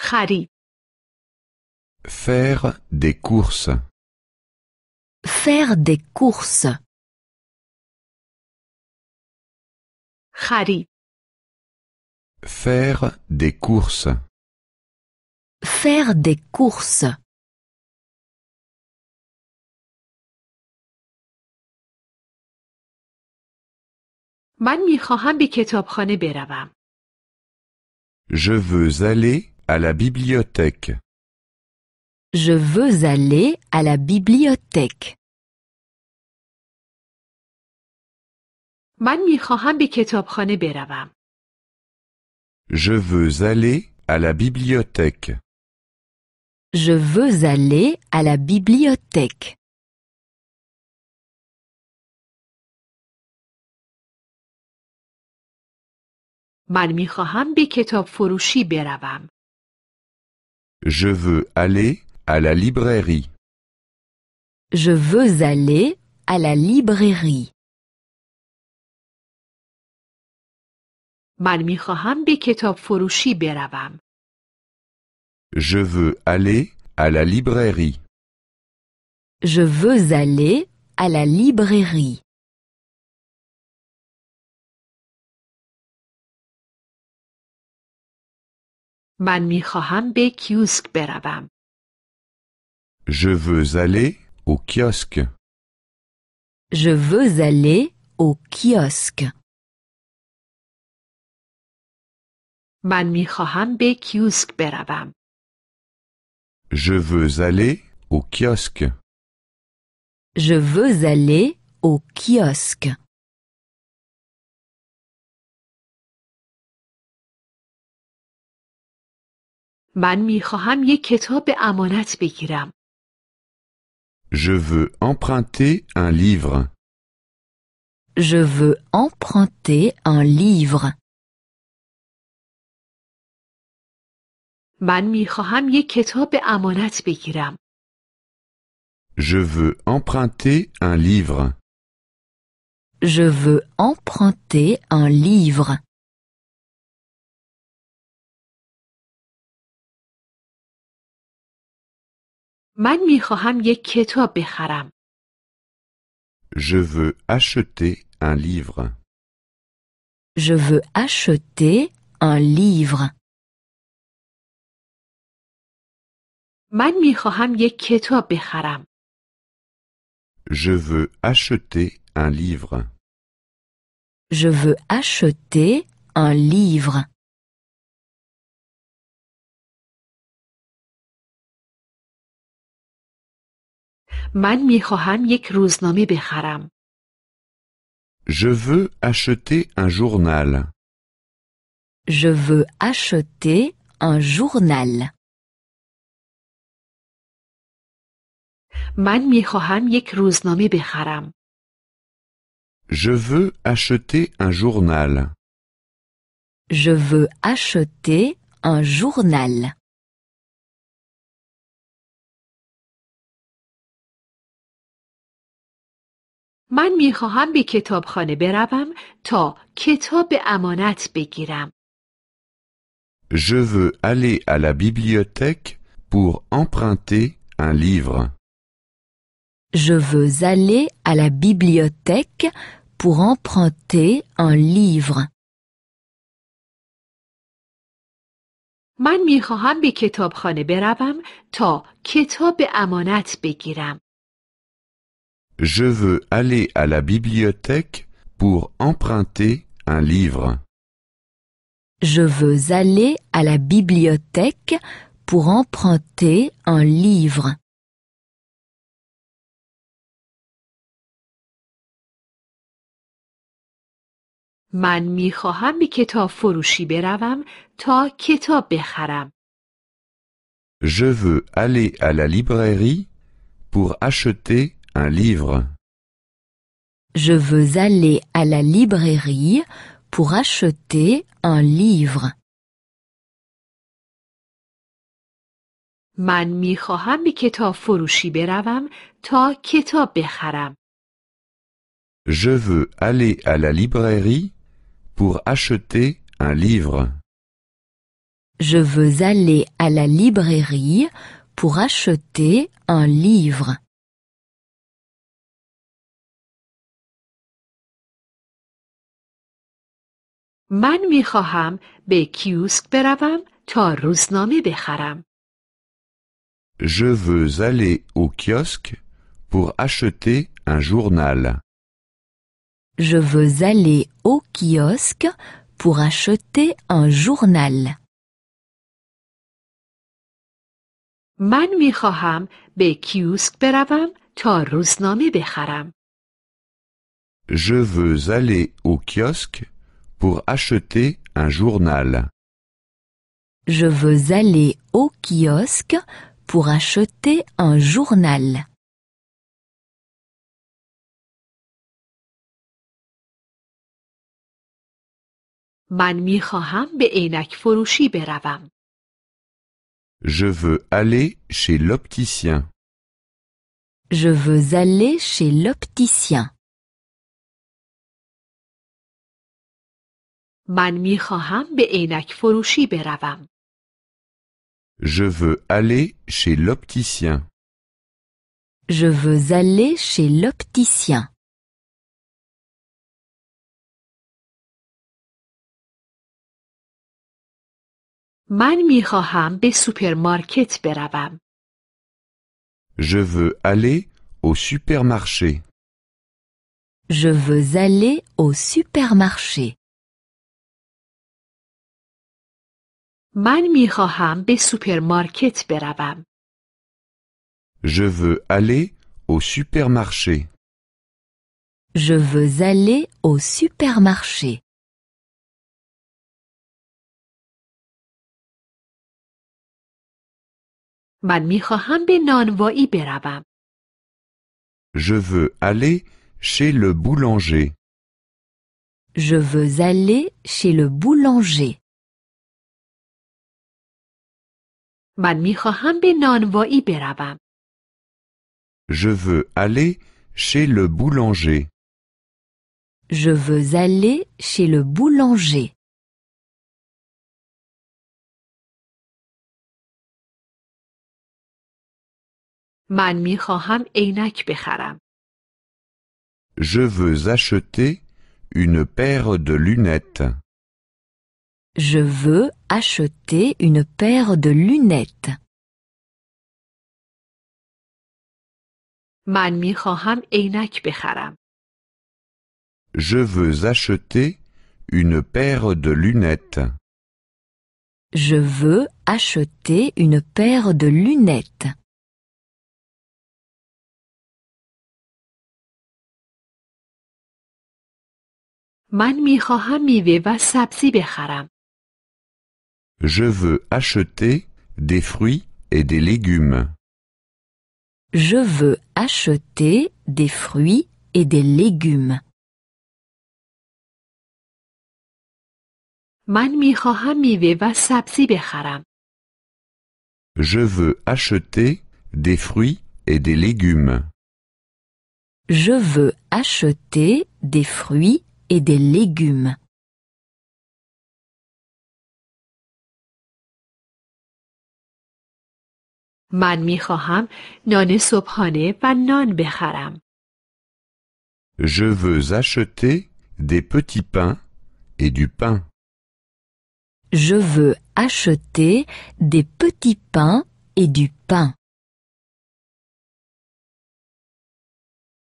خرید. Faire des courses. Faire des courses. خرید. Faire des courses. Faire des courses. من میخواهم به کتابخانه بروم. Je veux aller à la bibliothèque. Je veux aller à la bibliothèque. من میخواهم به کتابخانه بروم. Je veux aller à la bibliothèque. Je veux aller à la bibliothèque. من میخواهم به کتاب فروشی بروم. Je veux aller à la librairie. Je veux aller à la librairie. من میخواهم به کتاب فروشی بروم. Je veux aller à la librairie. Je veux aller à la librairie. من میخواهم به کیوسک بروم. Je veux aller au kiosque. Je veux aller au kiosque. من میخواهم به کیوسک بروم. Je veux aller au kiosque. Je veux aller au kiosque. من میخواهم یک کتاب امانت بگیرم. Je veux emprunter un livre. Je veux emprunter un livre. من میخواهم یک کتاب امانت بگیرم. Je veux emprunter un livre. Je veux emprunter un livre. من میخواهم یک کتاب بخرم. Je veux acheter un livre. Je veux acheter un livre. من میخواهم یک کتاب بخرم. Je veux acheter un livre. Je veux acheter un livre. من میخواهم یک روزنامه بخرم. Je veux acheter un journal. Je veux acheter un journal. من میخواهم یک روزنامه بخرم. Je veux acheter un journal. Je veux acheter un journal. من میخواهم به کتابخانه بروم تا کتاب امانت بگیرم. Je veux aller à la bibliothèque pour emprunter un livre. Je veux aller à la bibliothèque pour emprunter un livre. من میخواهم به کتابخانه بروم تا کتاب امانت بگیرم. Je veux aller à la bibliothèque pour emprunter un livre. Je veux aller à la bibliothèque pour emprunter un livre. من میخواهم به کتاب فروشی بروم تا کتاب بخرم. Je veux aller à la librairie pour acheter un livre. Je veux aller à la librairie pour acheter un livre. من میخواهم به کتاب فروشی بروم تا کتاب بخرم. Je veux aller à la librairie pour acheter un livre. Je veux aller à la librairie pour acheter un livre. من میخواهم به کیوسک بروم تا روزنامه بخرم. Je veux aller au kiosque pour acheter un journal. Je veux aller au kiosque pour acheter un journal. من میخواهم به کیوسک بروم تا روزنامه بخرم. Je veux aller au kiosque pour acheter un journal. Je veux aller au kiosque pour acheter un journal. من میخواهم به عینک فروشی بروم. Je veux aller chez l'opticien. Je veux aller chez l'opticien. من میخواهم به عینک فروشی بروم. Je veux aller chez l'opticien. Je veux aller chez l'opticien. من میخواهم به سوپرمارکت بروم. Je veux aller au supermarché. Je veux aller au supermarché. من میخواهم به سوپرمارکت بروم. Je veux aller au supermarché. Je veux aller au supermarché. من میخواهم به نانوایی بروم. Je veux aller chez le boulanger. Je veux aller chez le boulanger. من میخواهم به نانوایی بروم. Je veux aller chez le boulanger. Je veux aller chez le boulanger. من میخواهم عینک بخرم. Je veux acheter une paire de lunettes. Je veux acheter une paire de lunettes. من میخواهم عینک بخرم. Je veux acheter une paire de lunettes. Je veux acheter une paire de lunettes. من میخواهم میوه و سبزی بخرم. Je veux acheter des fruits et des légumes. Je veux acheter des fruits et des légumes. من میخواهم میوه و سبزی بخرم. Je veux acheter des fruits et des légumes. Je veux acheter des fruits et des légumes. من میخواهم نان صبحانه و نان بخرم. Je veux acheter des petits pains et du pain. Je veux acheter des petits pains et du pain.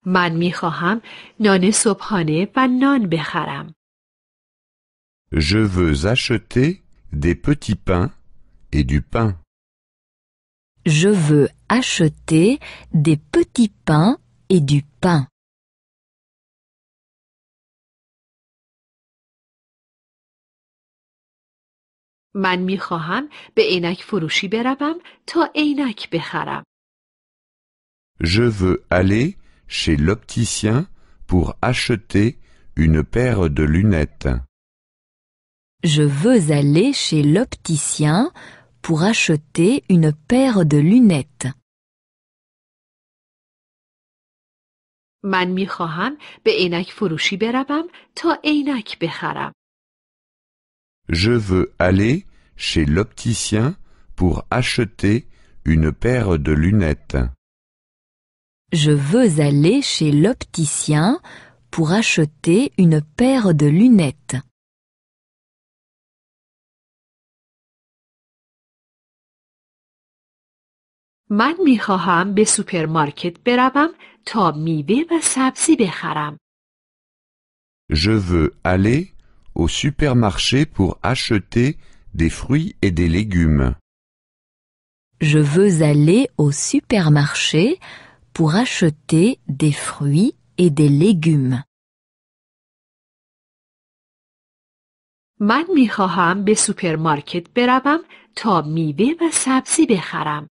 من میخواهم نان صبحانه و نان بخرم. Je veux acheter des petits pains et du pain. Je veux acheter des petits pains et du pain. من میخواهم به عینک فروشی بروم تا عینک بخرم. Je veux aller chez l'opticien pour acheter une paire de lunettes. Je veux aller chez l'opticien pour acheter une paire de lunettes. من میخواهم به عینک فروشی بروم تا عینک بخرم. Je veux aller chez l'opticien pour acheter une paire de lunettes. Je veux aller chez l'opticien pour acheter une paire de lunettes. من میخواهم به سوپرمارکت بروم تا میوه و سبزی بخرم. Je veux aller au supermarché pour acheter des fruits et des légumes. Je veux aller au supermarché pour acheter des fruits et des légumes. من میخواهم به سوپرمارکت بروم تا میوه و سبزی بخرم.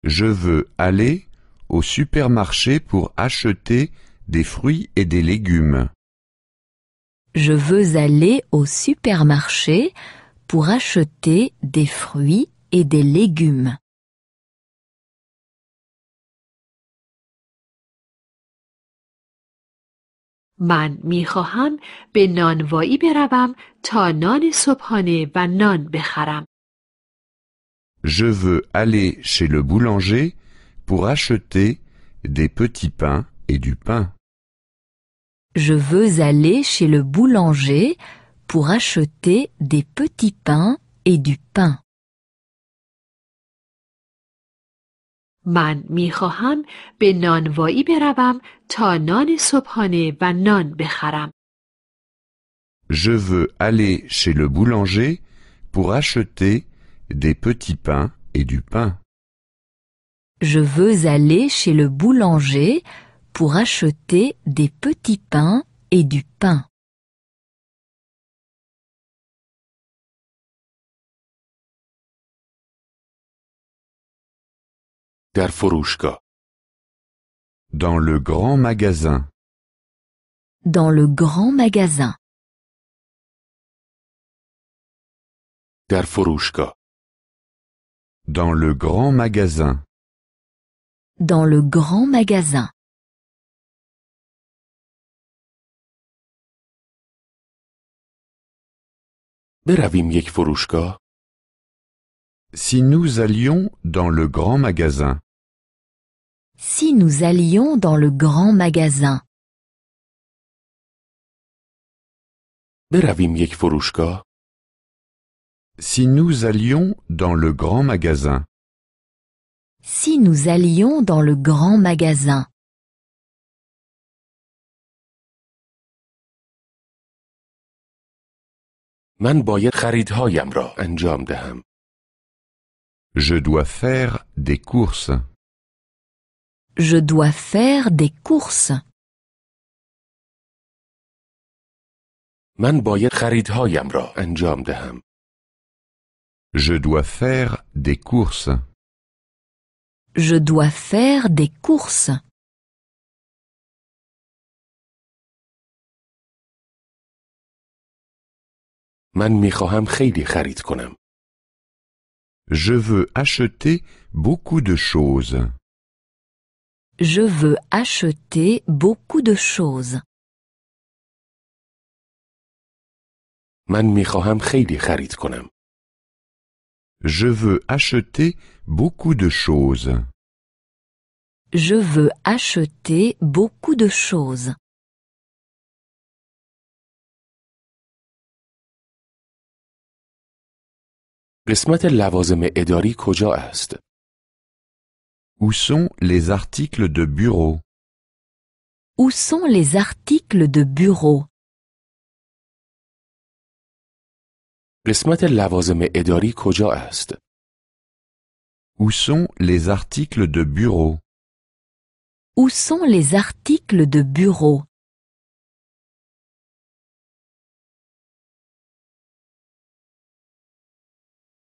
Je veux aller au supermarché pour acheter des fruits et des légumes. Je veux aller au supermarché pour acheter des fruits et des légumes. من میخواهم به نانوایی بروم تا نان صبحانه و نان بخرم. Je veux aller chez le boulanger pour acheter des petits pains et du pain. Je veux aller chez le boulanger pour acheter des petits pains et du pain. من میخواهم به نانوایی بروم تا نان صبحانه و نان بخرم. Je veux aller chez le boulanger pour acheter des petits pains et du pain. Je veux aller chez le boulanger pour acheter des petits pains et du pain. در فروشگاه. Dans le grand magasin. Dans le grand magasin. در فروشگاه. Dans le grand magasin. Dans le grand magasin. برویم یک فروشگاه. Si nous allions dans le grand magasin. Si nous allions dans le grand magasin. برویم یک فروشگاه. Si nous allions dans le grand magasin. Si nous allions dans le grand magasin. من باید خریدهایم را انجام دهم. Je dois faire des courses. Je dois faire des courses. من باید خریدهایم را انجام دهم. Je dois faire des courses. Je dois faire des courses. من میخواهم خیلی خرید کنم. Je veux acheter beaucoup de choses. Je veux acheter beaucoup de choses. من میخواهم خیلی خرید کنم. Je veux acheter beaucoup de choses. Je veux acheter beaucoup de choses. قسمت لوازم اداری کجا است؟ Où sont les articles de bureau? Où sont les articles de bureau? قسمت لوازم اداری کجا است؟ Où sont les articles de bureau? Où sont les articles de bureau?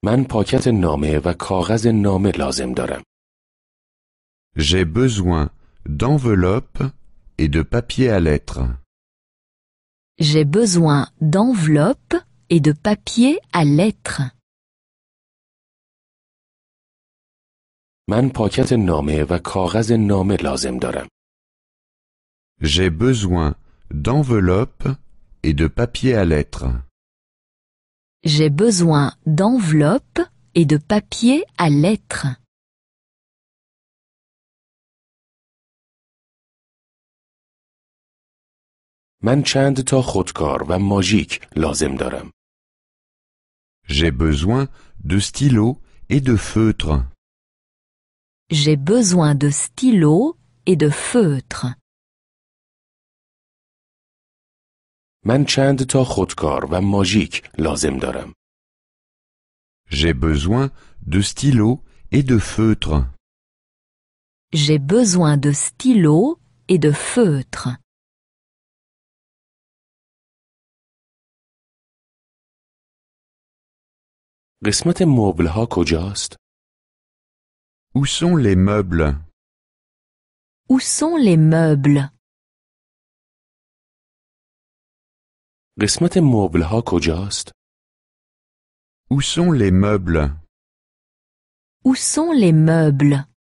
من پاکت نامه و کاغذ نامه لازم دارم. J'ai besoin d'enveloppes et de papier à lettres. J'ai besoin d'enveloppes et de papier à lettres. من پاکت نامه و کاغذ نامه لازم دارم. J'ai besoin d'enveloppes et de papier à lettres. J'ai besoin d'enveloppes et de papier à lettres. من چند تا خودکار و ماژیک لازم دارم. J'ai besoin de stylos et de feutres. J'ai besoin de stylos et de feutres. من چند تا خودکار و ماژیک لازم دارم. J'ai besoin de stylos et de feutres. J'ai besoin de stylos et de feutres. قسمت مبل‌ها کجاست؟ Où sont les meubles? Où sont les meubles? قسمت مبل‌ها کجاست؟ Où sont les meubles? Où sont les meubles?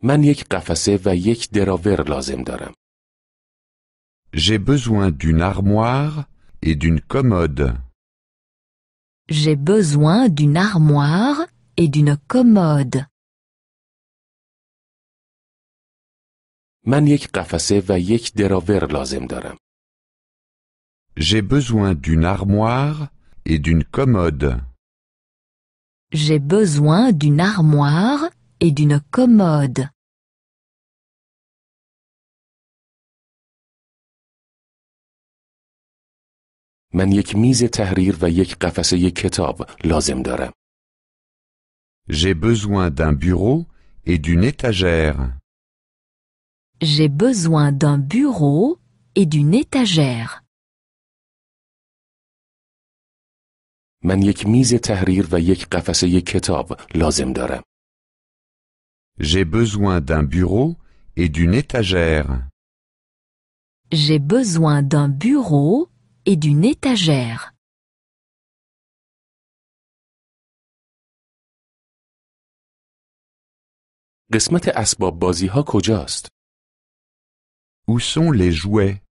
من یک قفسه و یک دراور لازم دارم. J'ai besoin d'une armoire et d'une commode. J'ai besoin d'une armoire et d'une commode. من یک قفسه و یک دراور لازم دارم. J'ai besoin d'une armoire et d'une commode. J'ai besoin d'une armoire et d'une commode. من یک میز تحریر و یک قفسه کتاب لازم دارم. J'ai besoin d'un bureau et d'une étagère. J'ai besoin d'un bureau et d'une étagère. من یک میز تحریر و یک قفسه کتاب لازم دارم. J'ai besoin d'un bureau et d'une étagère. J'ai besoin d'un bureau et d'une étagère. قسمت اسباب بازی ها کجاست؟ Où sont les jouets?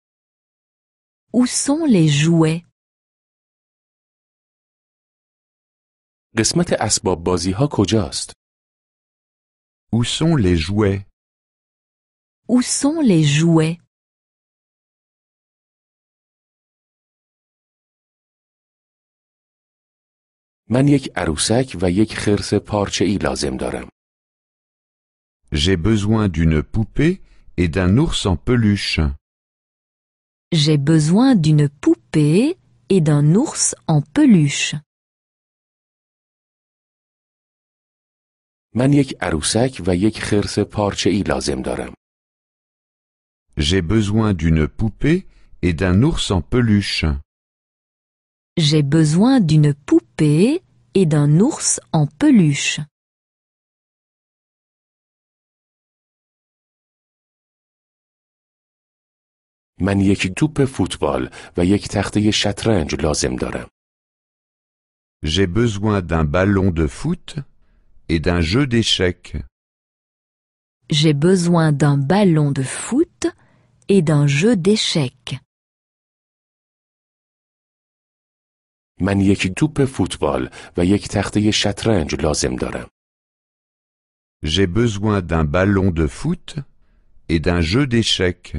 Où sont les jouets? قسمت اسباب بازی ها کجاست؟ Où sont les jouets? Où sont les jouets? من یک عروسک و یک خرس پارچه‌ای لازم دارم. J'ai besoin d'une poupée et d'un ours en peluche. J'ai besoin d'une poupée et d'un ours en peluche. من یک عروسک و یک خرس پارچه‌ای لازم دارم. J'ai besoin d'une poupée et d'un ours en peluche. J'ai besoin d'une poupée et d'un ours en peluche. من یک توپ فوتبال و یک تخته شطرنج لازم دارم. J'ai besoin d'un ballon de foot et d'un jeu d'échecs. J'ai besoin d'un ballon de foot et d'un jeu d'échecs. من یک توپ فوتبال و یک تخته شطرنج لازم دارم. J'ai besoin d'un ballon de foot et d'un jeu d'échecs.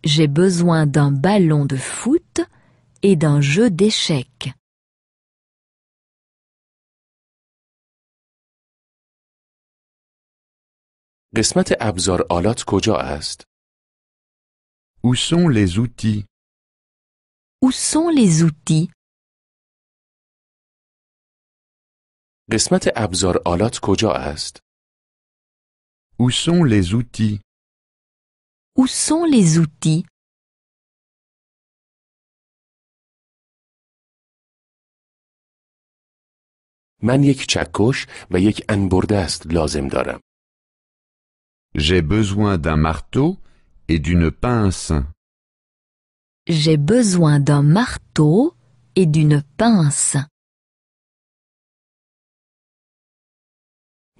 J'ai besoin d'un ballon de foot et d'un jeu d'échecs. قسمت ابزار آلات کجا است؟ Où sont les outils? Où sont les outils? قسمت ابزار آلات کجا است؟ Où sont les outils? Où sont les outils? من یک چکش و یک انبردست لازم دارم. J'ai besoin d'un marteau et d'une pince. J'ai besoin d'un marteau et d'une pince.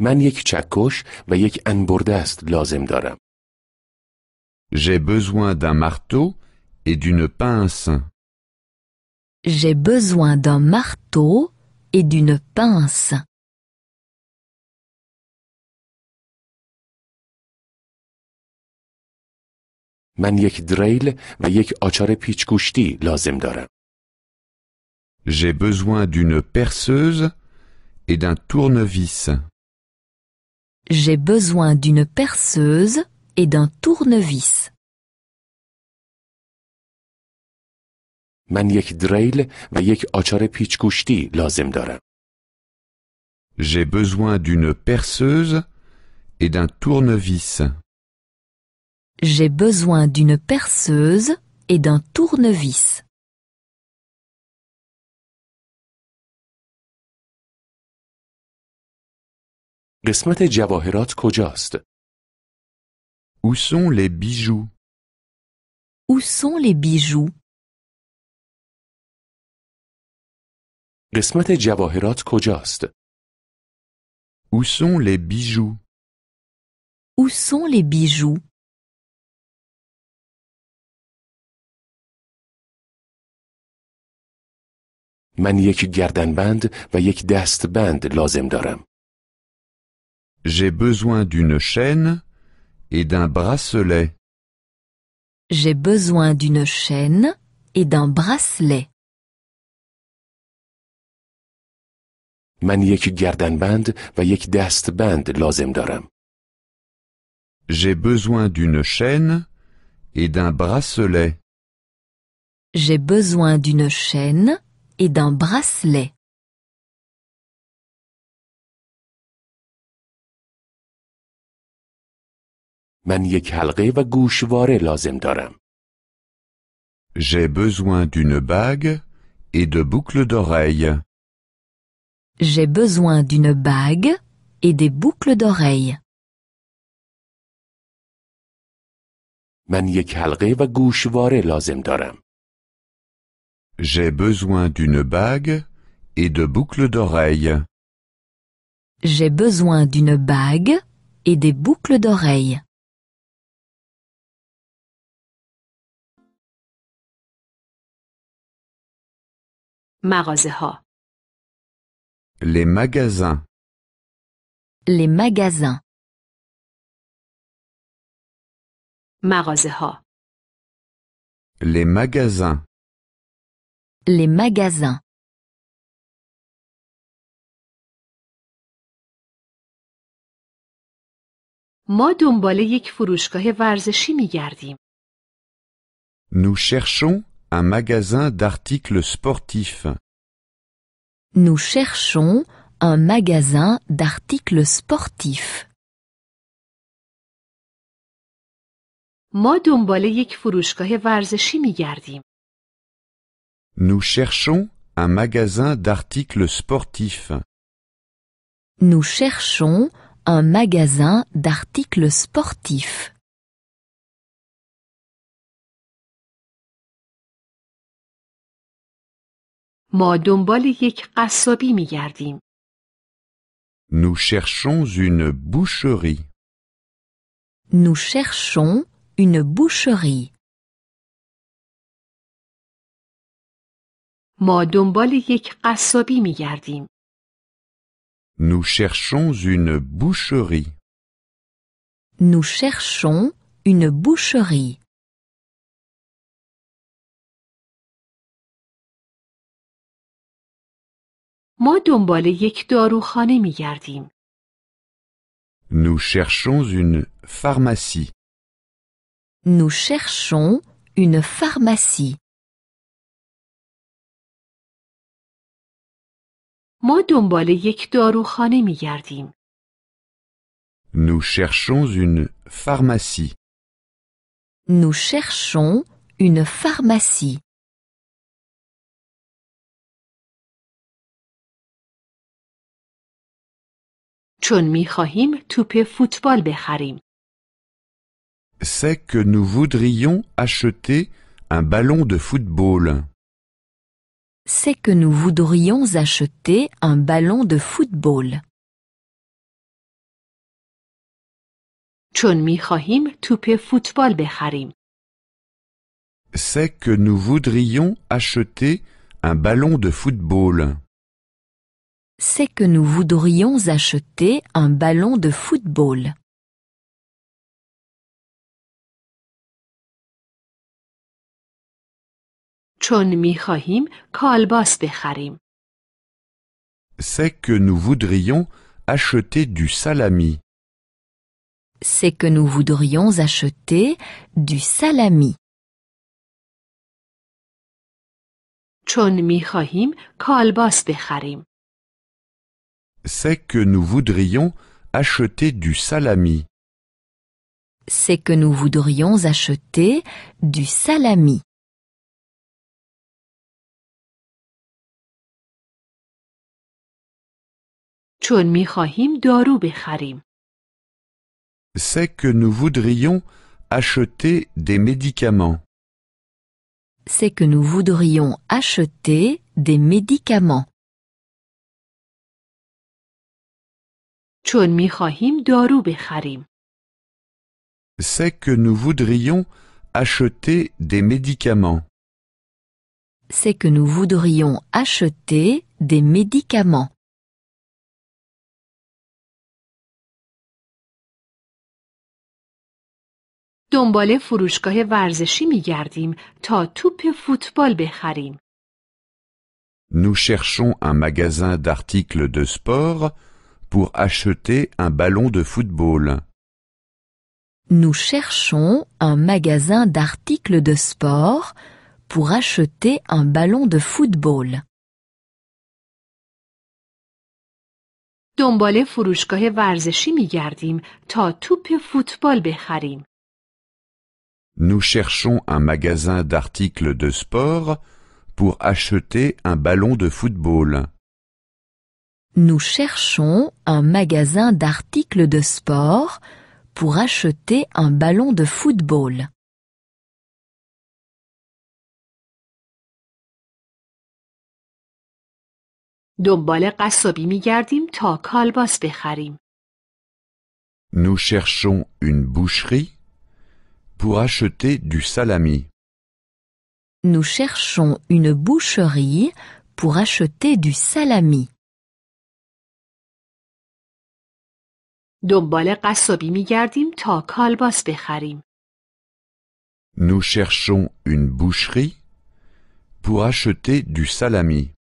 من یک چکش و یک انبردست لازم دارم. J'ai besoin d'un marteau et d'une pince. J'ai besoin d'un marteau et d'une pince. من یک دریل و یک آچار پیچگوشتی لازم دارم. J'ai besoin d'une perceuse et d'un tournevis. J'ai besoin d'une perceuse et d'un tournevis. من یک دریل و یک آچار پیچگوشتی لازم دارم. J'ai besoin d'une perceuse et d'un tournevis. J'ai besoin d'une perceuse et d'un tournevis. قسمت جواهرات کجاست؟ Où sont les bijoux? Où sont les bijoux? قسمت جواهرات کجاست؟ Où sont les bijoux? Où sont les bijoux? من یک گردنبند و یک دستبند لازم دارم. J'ai besoin d'une chaîne et d'un bracelet. J'ai besoin d'une chaîne et d'un bracelet. من یک گردنبند و یک دستبند لازم دارم. J'ai besoin d'une chaîne et d'un bracelet. J'ai besoin d'une chaîne et d'un bracelet. من یک حلقه و گوشواره لازم دارم. J'ai besoin d'une bague et de boucles d'oreilles. J'ai besoin d'une bague et des boucles d'oreilles. من یک حلقه و گوشواره لازم دارم. J'ai besoin d'une bague et de boucles d'oreilles. J'ai besoin d'une bague et des boucles d'oreilles. مغازه‌ها. Les magasins. Les magasins. مغازه‌ها. Les magasins. Les magasins. ما دنبال یک فروشگاه ورزشی می‌گردیم. Nous cherchons un magasin d'articles sportifs. Nous cherchons un magasin d'articles sportifs. ما دنبال یک فروشگاه ورزشی می‌گردیم. Nous cherchons un magasin d'articles sportifs. Nous cherchons un magasin d'articles sportifs. ما دنبال یک قصابی می‌گردیم. Nous cherchons une boucherie. Nous cherchons une boucherie. ما دنبال یک قصابی می‌گردیم. Nous cherchons une boucherie. Nous cherchons une boucherie. ما دنبال یک داروخانه می‌گردیم. Nous cherchons une pharmacie. Nous cherchons une pharmacie. ما دنبال یک داروخانه می‌گردیم. Nous cherchons une pharmacie. Nous cherchons une pharmacie. چون می‌خواهیم توپ فوتبال بخریم. C'est que nous voudrions acheter un ballon de football. C'est que nous voudrions acheter un ballon de football. چون می‌خواهیم توپ فوتبال بخریم. C'est que nous voudrions acheter un ballon de football. C'est que nous voudrions acheter un ballon de football. چون می‌خواهیم کالباس بخریم. C'est que nous voudrions acheter du salami. C'est que nous voudrions acheter du salami. چون می‌خواهیم کالباس بخریم. C'est que nous voudrions acheter du salami. C'est que nous voudrions acheter du salami. چون می‌خواهیم دارو بخریم. C'est que nous voudrions acheter des médicaments. C'est que nous voudrions acheter des médicaments. چون می‌خواهیم دارو بخریم. C'est que nous voudrions acheter des médicaments. C'est que nous voudrions acheter des médicaments. دنبال فروشگاه ورزشی می‌گردیم تا توپ فوتبال بخریم. Nous cherchons un magasin d'articles de sport pour acheter un ballon de football. Nous cherchons un magasin d'articles de sport pour acheter un ballon de football. دنبال فروشگاه ورزشی می‌گردیم تا توپ فوتبال بخریم. Nous cherchons un magasin d'articles de sport pour acheter un ballon de football. Nous cherchons un magasin d'articles de sport pour acheter un ballon de football. دنبال قصابی می‌گردیم تا کالباس بخریم. Nous cherchons une boucherie pour acheter du salami. Nous cherchons une boucherie pour acheter du salami. دنبال قصابی می‌گردیم تا کالباس بخریم. Nous cherchons une boucherie pour acheter du salami.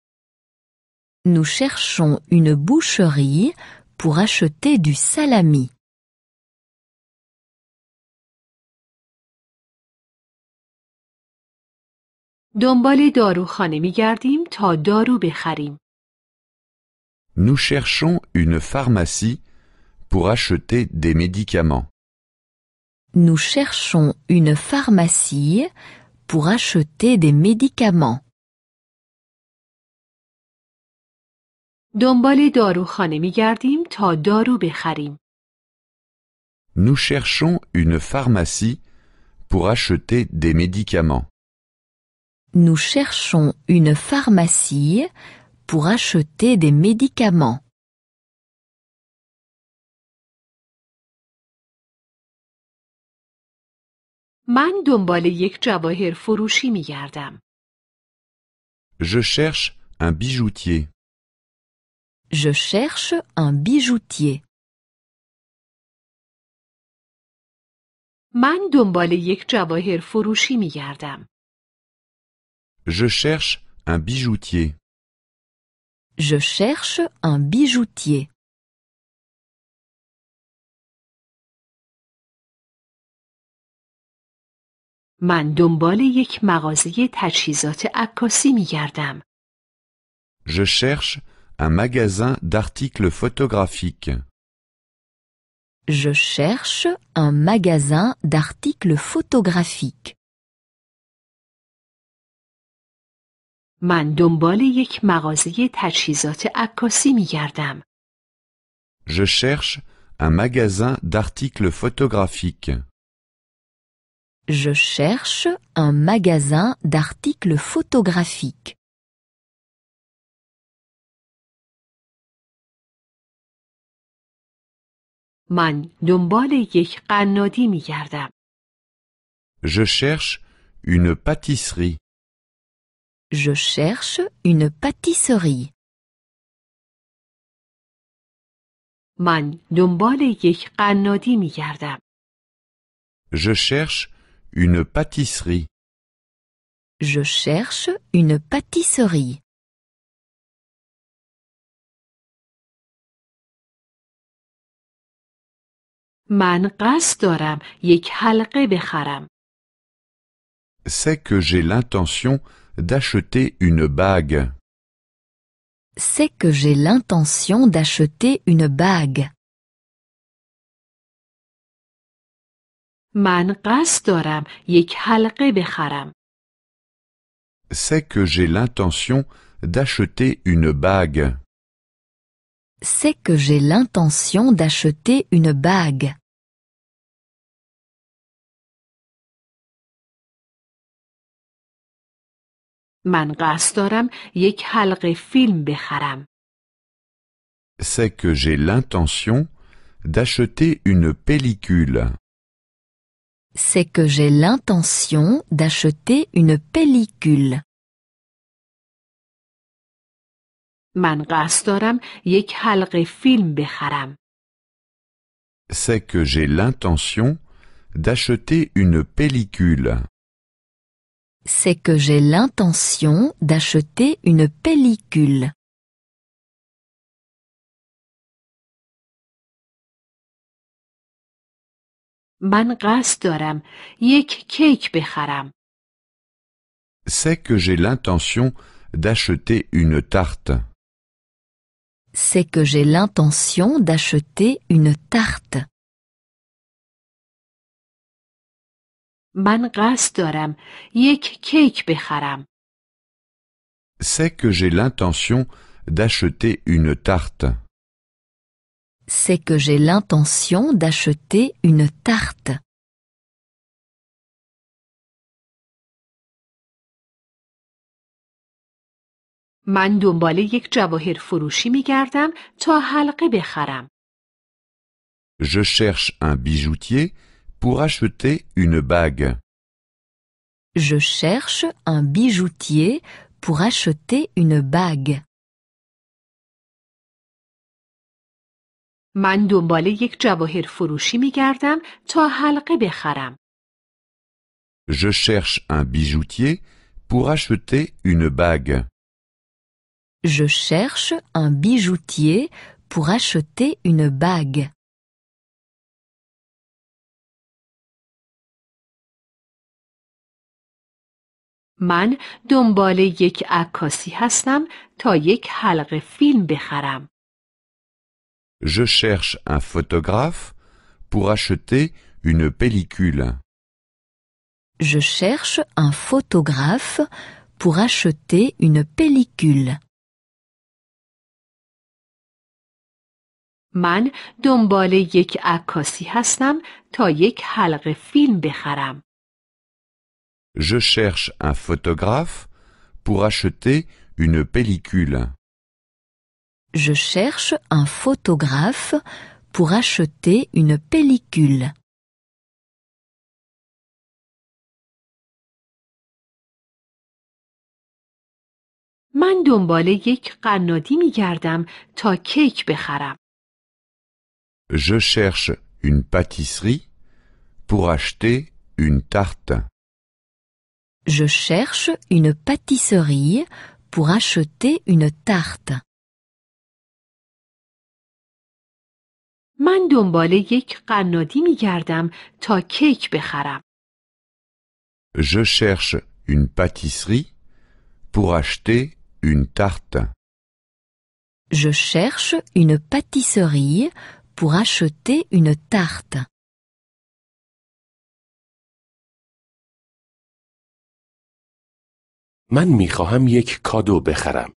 Nous cherchons une boucherie pour acheter du salami. دنبال داروخانه می‌گردیم تا دارو بخریم. Nous cherchons une pharmacie pour acheter des médicaments. Nous cherchons une pharmacie pour acheter des médicaments. دنبال داروخانه می‌گردیم تا دارو بخریم. Nous cherchons une pharmacie pour acheter des médicaments. Nous cherchons une pharmacie pour acheter des médicaments. من دنبال یک جواهر فروشی می‌گردم. Je cherche un bijoutier. Je cherche un bijoutier. من دنبال یک جواهر فروشی می‌گردم. Je cherche un bijoutier. Je cherche un bijoutier. من دنبال یک مغازه تجهیزات عکاسی می‌گردم. Je cherche un magasin d'articles photographiques. Je cherche un magasin d'articles photographiques. من دنبال یک مغازه تجهیزات عکاسی می‌گردم. Je cherche un magasin d'articles photographiques. Je cherche un magasin d'articles photographiques. من دنبال یک قنادی می گردم. Je cherche une pâtisserie. Je cherche une pâtisserie. من دنبال یک قنادی می گردم. Je cherche une pâtisserie. Je cherche une pâtisserie. من قصد دارم یک حلقه بخرم. C'est que j'ai l'intention d'acheter une bague. C'est que j'ai l'intention d'acheter une bague. من قصد دارم یک حلقه بخرم. C'est que j'ai l'intention d'acheter une bague. C'est que j'ai l'intention d'acheter une bague. من قصد دارم یک حلقه فیلم بخرم. C'est que j'ai l'intention d'acheter une pellicule. C'est que j'ai l'intention d'acheter une pellicule. من قصد دارم یک حلقه فیلم بخرم. C'est que j'ai l'intention d'acheter une pellicule. C'est que j'ai l'intention d'acheter une pellicule. من قصد دارم یک کیک بخرم. C'est que j'ai l'intention d'acheter une tarte. C'est que j'ai l'intention d'acheter une tarte. من قصد دارم یک کیک بخرم. C'est que j'ai l'intention d'acheter une tarte. C'est que j'ai l'intention d'acheter une tarte. من دنبال یک جواهر فروشی می گردم تا حلقه بخرم. Je cherche un bijoutier pour acheter une bague. Je cherche un bijoutier pour acheter une bague. من دنبال یک جواهر فروشی می گردم تا حلقه بخرم. Je cherche un bijoutier pour acheter une bague. Je cherche un bijoutier pour acheter une bague. من دنبال یک عکاسی هستم تا یک حلقه فیلم بخرم. Je cherche un photographe pour acheter une pellicule. Je cherche un photographe pour acheter une pellicule. من دنبال یک عکاسی هستم تا یک حلقه فیلم بخرم. Je cherche un photographe pour acheter une pellicule. Je cherche un photographe pour acheter une pellicule. من دنبال یک قنادی می گردم تا کیک بخرم. Je cherche une pâtisserie pour acheter une tarte. Je cherche une pâtisserie pour acheter une tarte. من دنبال یک قنادی می گردم تا کیک بخرم. Je cherche une pâtisserie pour acheter une tarte. Je cherche une pâtisserie pour acheter une tarte. من میخواهم یک کادو بخرم.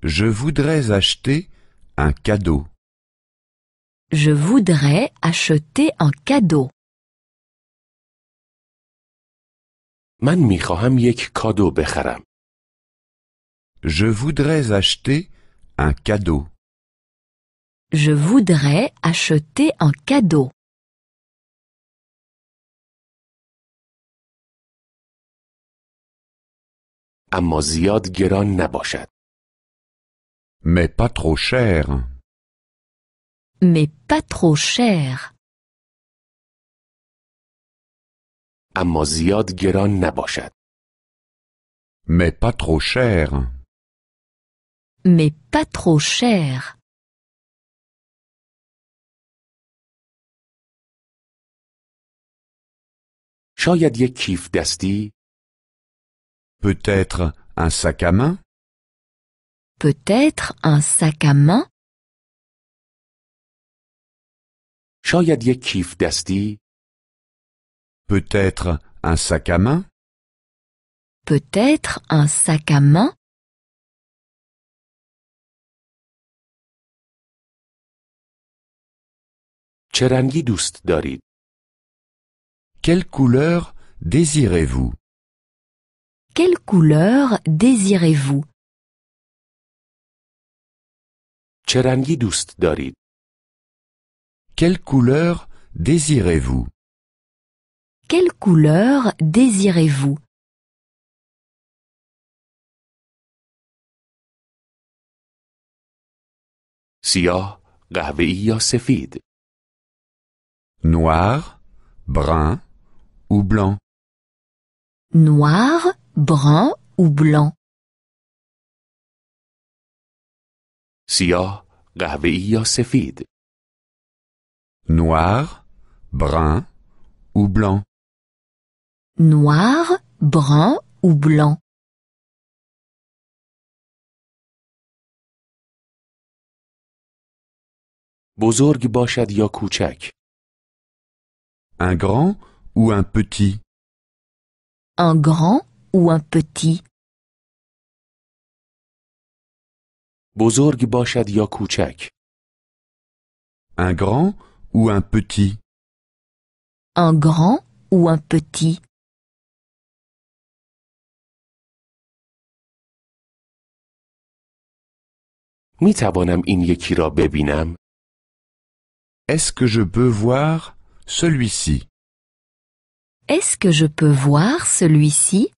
Je voudrais acheter un cadeau. Je voudrais acheter un cadeau. من میخواهم یک کادو بخرم. Je voudrais acheter un cadeau. Je voudrais acheter un cadeau. اما زیاد گران نباشد. mais pas trop cher. Mais pas trop cher. اما زیاد گران نباشد. mais pas trop cher. Mais pas trop cher. شاید یک کیف دستی، Peut-être un sac à main. Peut-être un sac à main. شاید یک کیف دستی، Peut-être un sac à main. Peut-être un sac à main. چه رنگی دوست دارید؟ Quelle couleur désirez-vous? Quelle couleur désirez-vous? چه رنگی دوست دارید؟ Quelle couleur désirez-vous? Quelle couleur désirez-vous? سیاه، قهوه‌ای یا سفید؟ Noir, brun ou blanc? Noir, brun ou blanc? سیاه، قهوه‌ای یا سفید؟ Noir, brun ou blanc? Noir, brun ou blanc? بزرگ باشد یا کوچک؟ Un grand ou un petit? Un grand ou un petit? بزرگ باشد یا کوچک؟ Un grand ou un petit? Un grand ou un petit? می توانم این یکی را ببینم؟ Est-ce que je peux voir celui-ci? Est-ce que je peux voir celui-ci?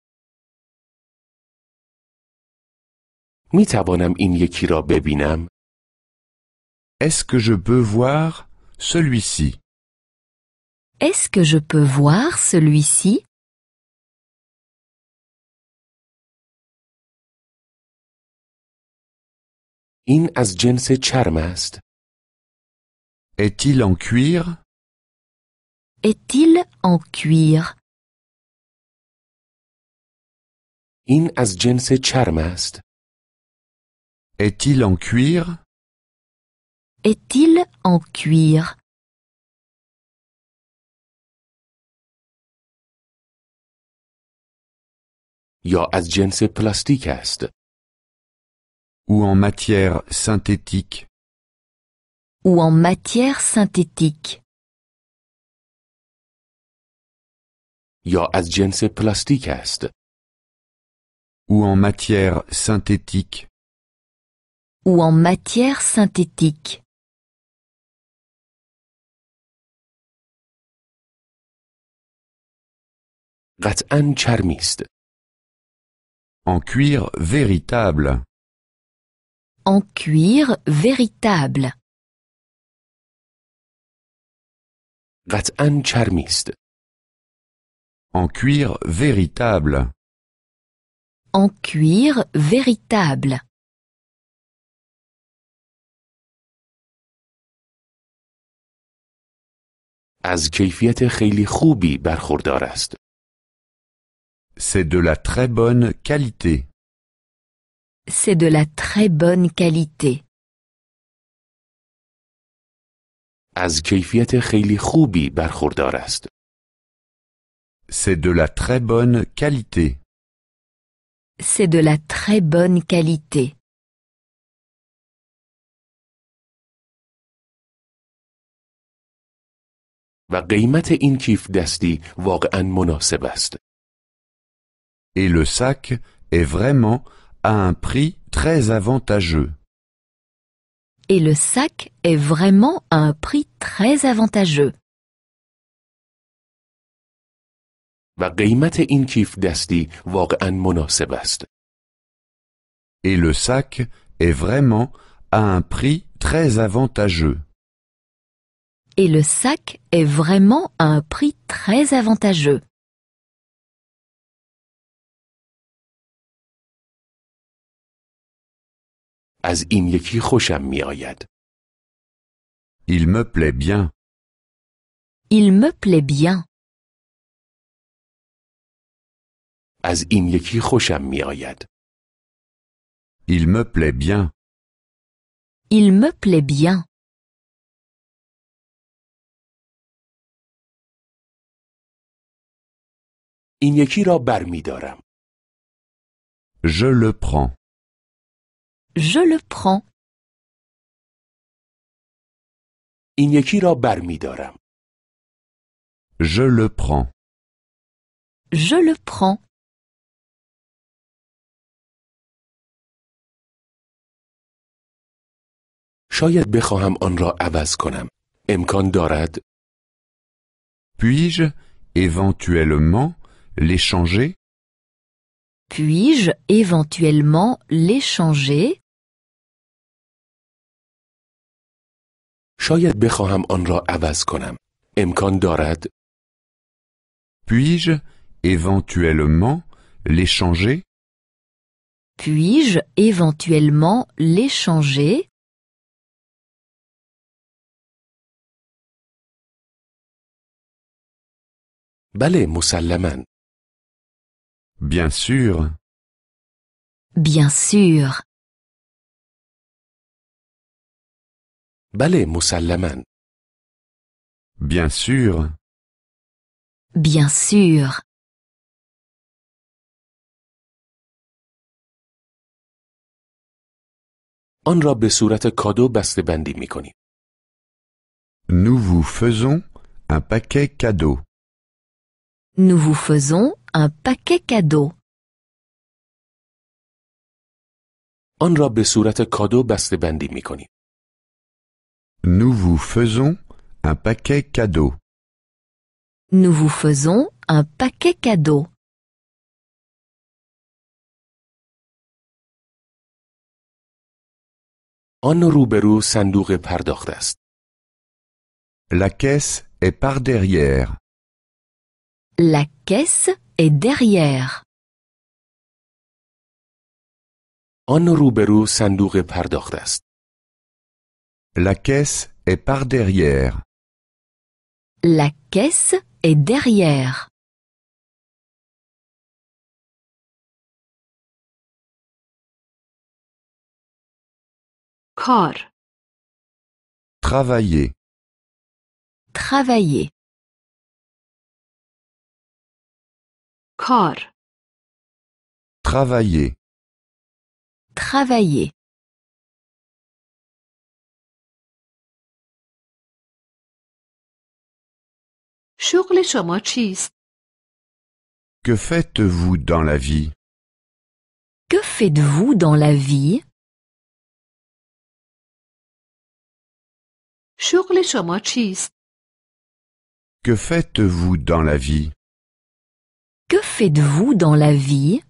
می توانم این یکی را ببینم؟ Est-ce que je peux voir celui-ci? Est-ce que je peux voir celui-ci? این از جنس چرم است؟ Est-il en cuir? Est-il en cuir? این از جنس چرم است؟ Est-il en cuir? Est-il en cuir? یا از جنس پلاستیک است؟ Ou en matière synthétique? Ou en matière synthétique? یا از جنس پلاستیک است؟ Ou en matière synthétique? Ou en matière synthétique? قطعاً چرمی است. En cuir véritable. En cuir véritable. قطعاً چرمی است. En cuir véritable. En cuir véritable. از کیفیت خیلی خوبی برخوردار است. C'est de la très bonne qualité. C'est de la très bonne qualité. از کیفیت خیلی خوبی برخوردار است. C'est de la très bonne qualité. C'est de la très bonne qualité. و قیمت این کیف دستی واقعاً مناسب است. Et le sac est vraiment à un prix très avantageux. Et le sac est vraiment à un prix très avantageux. و قیمت این کیف دستی واقعا مناسب است. Et le sac est vraiment à un prix très avantageux. Et le sac est vraiment à un prix très avantageux. از این یکی خوشم می آید. Il me plaît bien. Il me plaît bien. از این یکی خوشم می آید. Il me plaît bien. Il me plaît bien. این یکی را برمی‌دارم. Je le prends. Je le prends. این یکی را برمی‌دارم. Je le prends. Je le prends. شاید بخواهم آن را عوض کنم. امکان دارد؟ Puis-je éventuellement l'échanger? Puis-je éventuellement l'échanger? شاید بخواهم آن را عوض کنم. امکان دارد؟ Puis-je éventuellement l'échanger? Puis-je éventuellement l'échanger? بله مسلماً. Bien sûr. Bien sûr. بله مسلماً. Bien sûr. Bien sûr. آن را به صورت کادو بسته‌بندی می‌کنیم. Nous vous faisons un paquet cadeau. Nous vous faisons un paquet cadeau. آن را به صورت کادو بسته‌بندی می‌کنیم. Nous vous faisons un paquet cadeau. Nous vous faisons un paquet cadeau. آن روبرو صندوق پرداخت است. La caisse est par derrière. La caisse est derrière. آن روبرو صندوق پرداخت است. La caisse est par derrière. La caisse est derrière. کار Travailler. Travailler. کار Travailler. Travailler. شغل شما چیست؟ Que faites-vous dans la vie? Que faites-vous dans la vie? شغل شما چیست؟ Que faites-vous dans la vie? Que faites-vous dans la vie?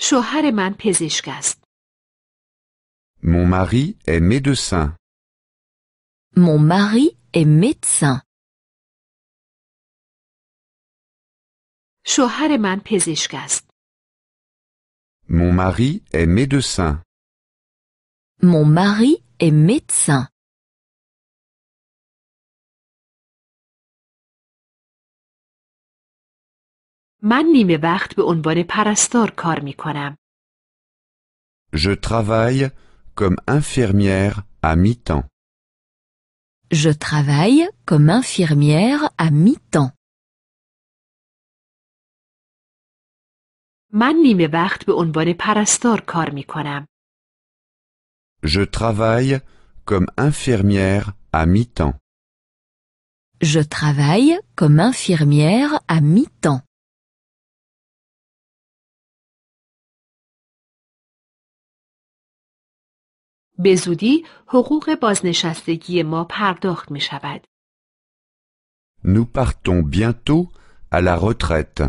شوهر من پزشک است. Mon mari est médecin. Mon mari est médecin. شوهر من پزشک است. Mon mari est médecin. Mon mari est médecin. من نیمه وقت به عنوان پرستار کار می کنم. Je travaille comme infirmière à mi-temps. Je travaille comme infirmière à mi-temps. من نیمه وقت به عنوان پرستار کار می کنم. Je travaille comme infirmière à mi-temps. Je travaille comme infirmière à mi-temps. به زودی حقوق بازنشستگی ما پرداخت می شود. Nous partons bientôt à la retraite.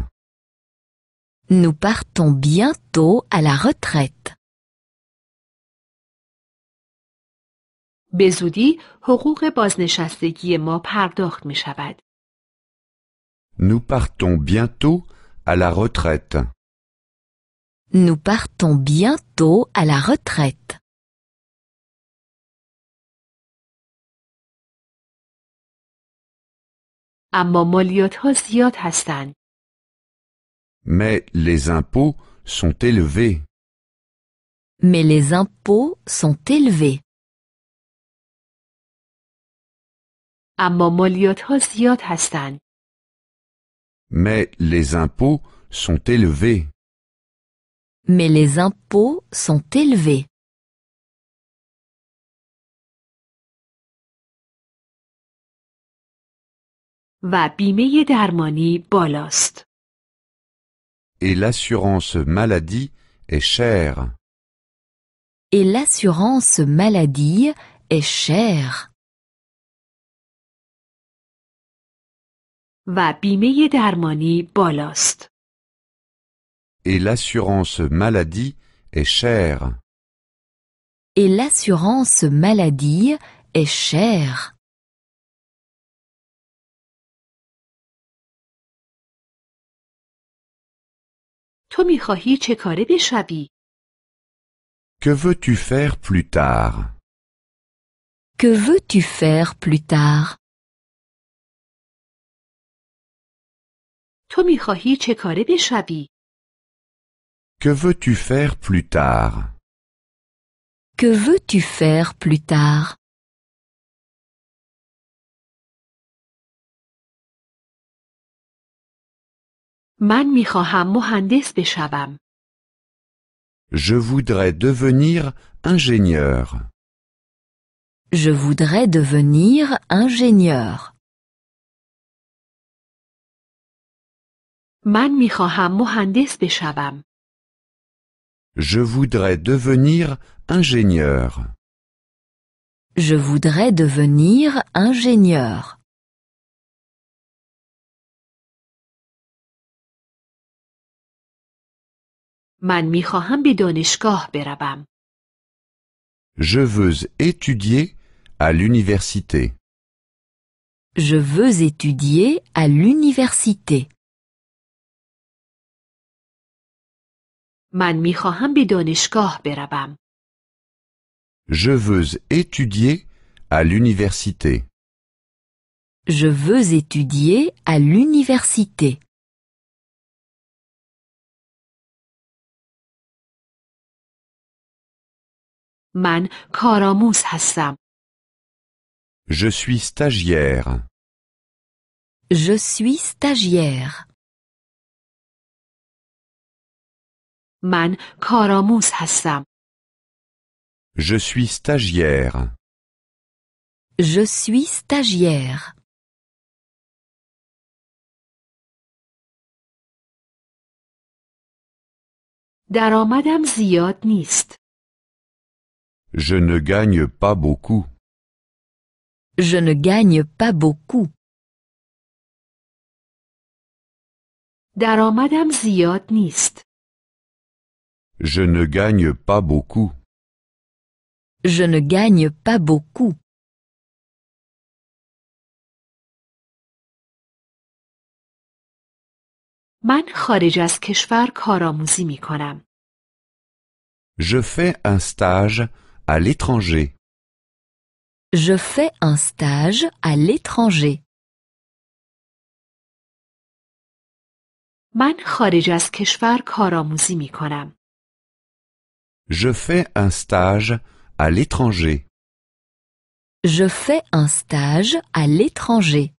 Nous partons bientôt à la retraite. به زودی حقوق بازنشستگی ما پرداخت می شود. Nous partons bientôt à la retraite. Nous partons bientôt à la retraite. اما مالیات ها زیاد هستند. Mais les impôts sont élevés. Mais les impôts sont élevés. اما مالیات ها زیاد هستند. Mais les impôts sont élevés. Mais les impôts sont élevés. و بیمه درمانی بالاست. Et l'assurance maladie est chère. Et l'assurance maladie est chère. و بیمه درمانی بالاست. Et l'assurance maladie est chère. Et l'assurance maladie est chère. تو میخواهی چه کاره بشوی؟ Que veux-tu faire plus tard? Que veux-tu faire plus tard? تو میخواهی چه کاره بشوی؟ Que veux-tu faire plus tard? Que veux-tu faire plus tard? من میخواهم مهندس بشوم. Je voudrais devenir ingénieur. Je voudrais devenir ingénieur. من میخواهم مهندس بشوم. Je voudrais devenir ingénieur. Je voudrais devenir ingénieur. من میخواهم به دانشگاه بروم. Je veux étudier à l'université. Je veux étudier à l'université. من میخواهم به دانشگاه بروم. Je veux étudier à l'université. Je veux étudier à l'université. من کارآموز هستم. Je suis stagiaire. Je suis stagiaire. من کارآموز هستم. Je suis stagiaire. Je suis stagiaire. درآمدم زیاد نیست. Je ne gagne pas beaucoup. Je ne gagne pas beaucoup. درآمدم زیاد نیست. Je ne gagne pas beaucoup. Je ne gagne pas beaucoup. من خارج از کشور کارآموزی می کنم. Je fais un stage à l'étranger. Je fais un stage à l'étranger. من خارج از کشور کارآموزی می کنم. Je fais un stage à l'étranger. Je fais un stage à l'étranger.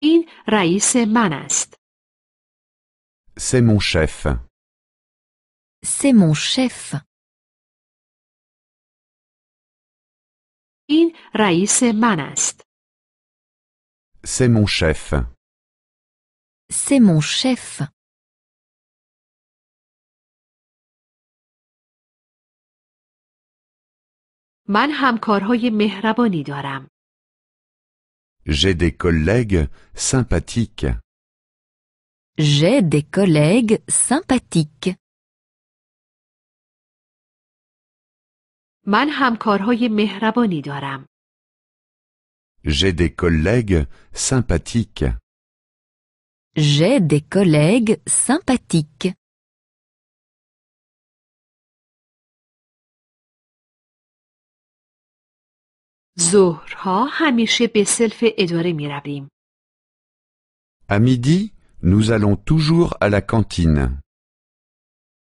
این رئیس من است. C'est mon chef. C'est mon chef. این رئیس من است. C'est mon chef. C'est mon chef. من همکارهای مهربانی دارم. J'ai des collègues sympathiques. J'ai des collègues sympathiques. من همکارهای مهربانی دارم. J'ai des collègues sympathiques. J'ai des collègues sympathiques. ظهرها همیشه به سلف اداره می رویم. À midi, nous allons toujours à la cantine.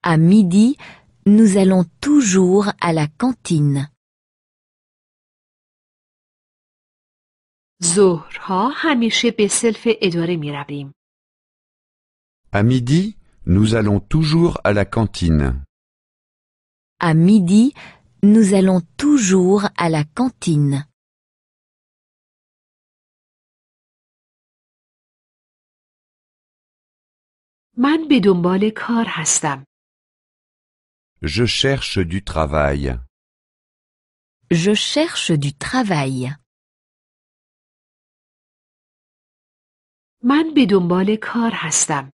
À midi, nous allons toujours à la cantine. ظهرها همیشه به سلف اداره می رویم. À midi, nous allons toujours à la cantine. À midi, nous allons toujours à la cantine. من به دنبال کار هستم. Je cherche du travail. Je cherche du travail. من به دنبال کار هستم.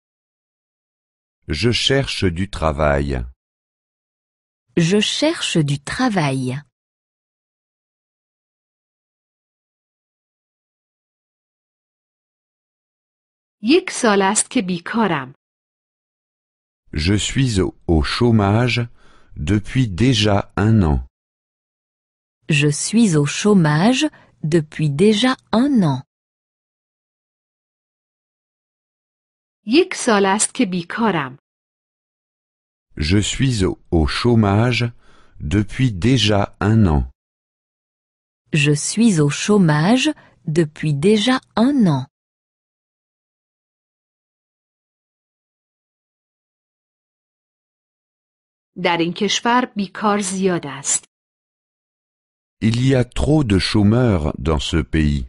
Je cherche du travail. Je cherche du travail. یک سال است که بیکارم. Je suis au chômage depuis déjà 1 an. Je suis au chômage depuis déjà 1 an. یک سال است که بیکارم. Je suis au chômage depuis déjà 1 an. Je suis au chômage depuis déjà 1 an. در این کشور بیکار زیاد است. Il y a trop de chômeurs dans ce pays.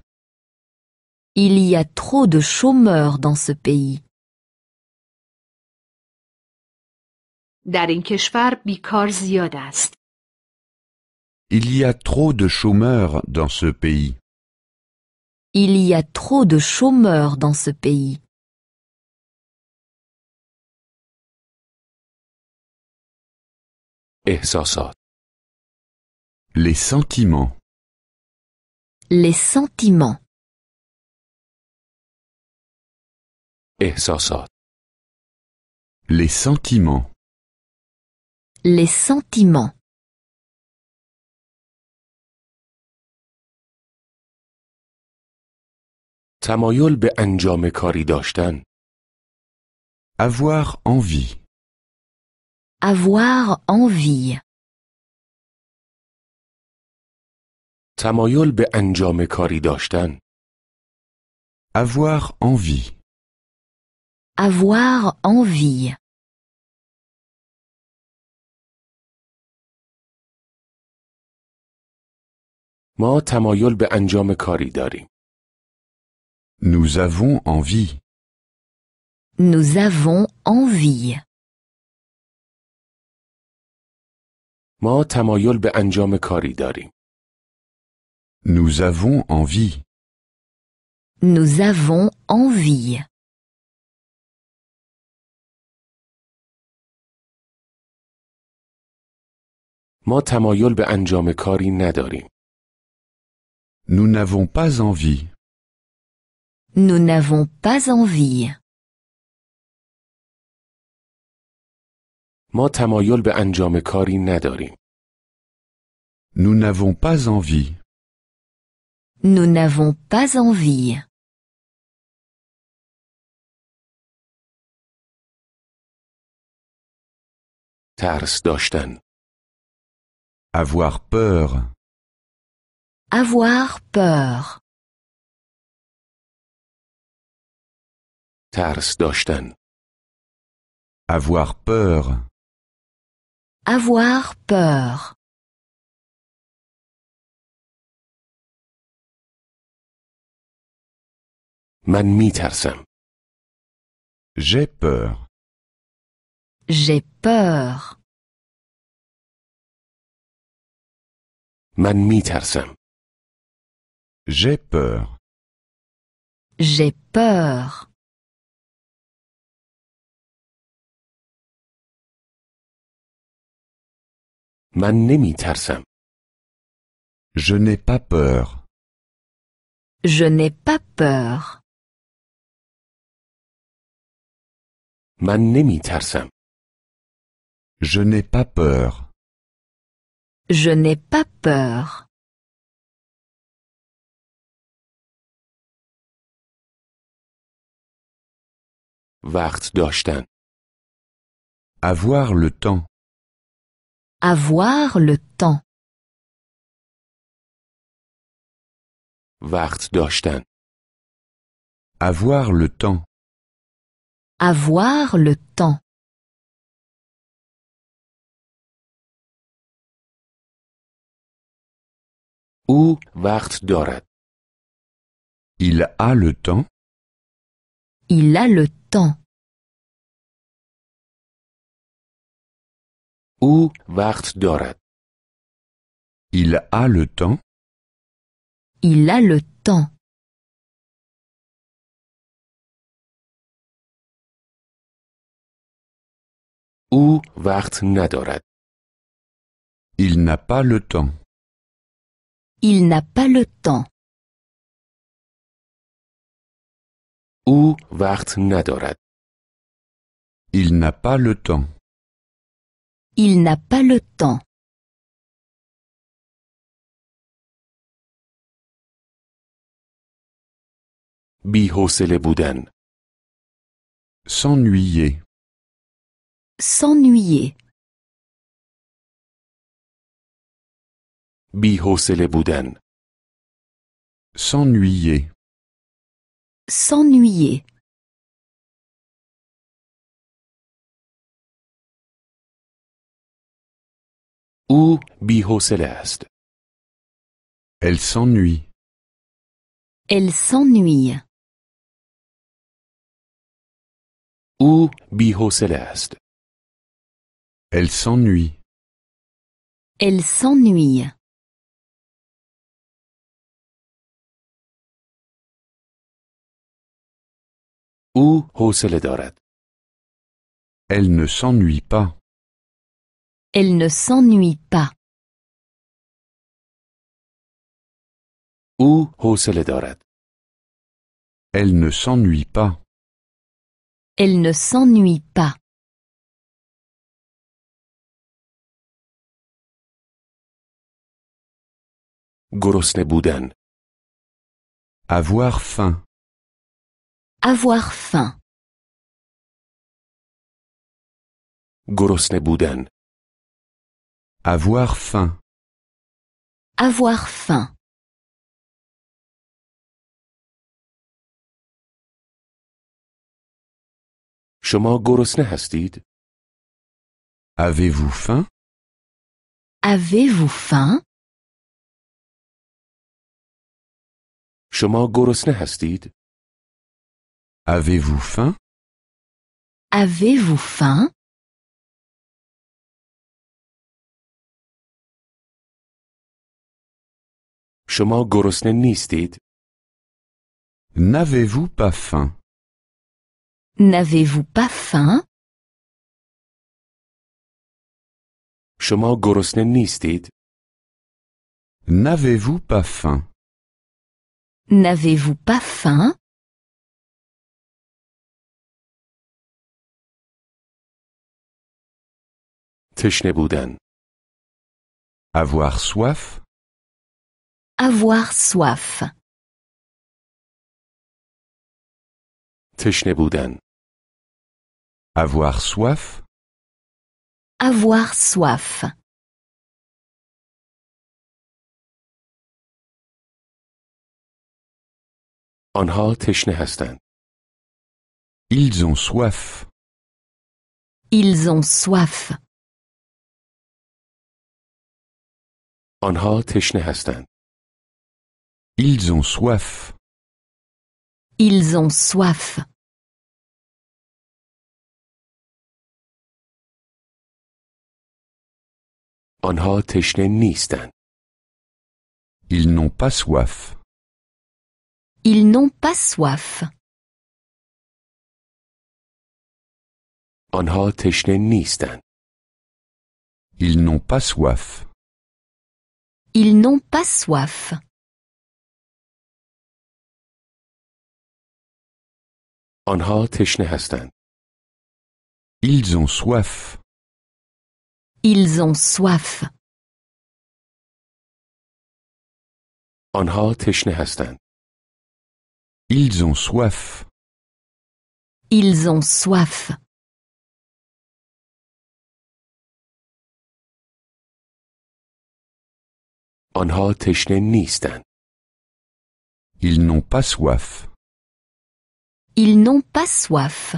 Il y a trop de chômeurs dans ce pays. در این کشور بیکار زیاد است. Il y a trop de chômeurs dans ce pays. Il y a trop de chômeurs dans ce pays. احساسات. Les sentiments. Les sentiments. احساسات. Les sentiments. Les sentiments. تمایل به انجام کاری داشتن. Avoir envie. Avoir envie. تمایل به انجام کاری داشتن. Avoir envie. Avoir envie. ما تمایل به انجام کاری داریم. Nous avons envie. Nous avons envie. ما تمایل به انجام کاری داریم. Nous avons envie. Nous avons envie. ما تمایل به انجام کاری نداریم. Nous n'avons pas envie. Nous n'avons pas envie. ما تمایل به انجام کاری نداریم. Nous n'avons pas envie. Nous n'avons pas envie. ترس داشتن. Avoir peur. Avoir peur. ترس داشتن. Avoir peur. Avoir peur. من می ترسم. J'ai peur. J'ai peur. من میترسم. J'ai peur. J'ai peur. من نمیترسم. Je n'ai pas peur. Je n'ai pas peur. من نمیترسم. Je n'ai pas peur. Je n'ai pas peur. وقت داشتن. Avoir le temps. Avoir le temps. وقت داشتن. Avoir le temps. Avoir le temps. او وقت دارد. Il a le temps. Il a le temps. او وقت دارد. Il a le temps. Il a le temps. او وقت ندارد. Il n'a pas le temps. Il n'a pas le temps. او وقت ندارد. Il n'a pas le temps. Il n'a pas le temps. بی‌حوصله بودن. S'ennuyer. S'ennuyer. بی‌حوصله بودن. S'ennuyer. S'ennuyer. او بی‌حوصله است. Elle s'ennuie. Elle s'ennuie. او بی‌حوصله است. Elle s'ennuie. Elle s'ennuie. او حوصله دارد. Elle ne s'ennuie pas. Elle ne s'ennuie pas. او حوصله دارد. Elle ne s'ennuie pas. Elle ne s'ennuie pas. گرسنه بودن. Avoir faim. Avoir faim. گرسنه بودن. Avoir faim. Avoir faim. شما گرسنه هستید؟ Avez-vous faim? Avez-vous faim? شما گرسنه هستید؟ Avez-vous faim? Avez-vous faim? شما گرسنه نیستید؟ N'avez-vous pas faim? N'avez-vous pas faim? شما گرسنه نیستید؟ N'avez-vous pas faim? N'avez-vous pas faim? تشنه بودن. Avoir soif? Avoir soif. تشنه بودن. Avoir soif? Avoir soif. آنها تشنه هستند. Ils ont soif. Ils ont soif. آنها تشنه هستند. Ils ont soif. Ils ont soif. آنها تشنه نیستند. Ils n'ont pas soif. Ils n'ont pas soif. آنها تشنه نیستند. Ils n'ont pas soif. Ils n'ont pas soif. آنها تشنه هستند. Ils ont soif. Ils ont soif. آنها تشنه هستند. Ils ont soif. Ils ont soif. آنها تشنه نیستند. Ils n'ont pas soif. Ils n'ont pas soif.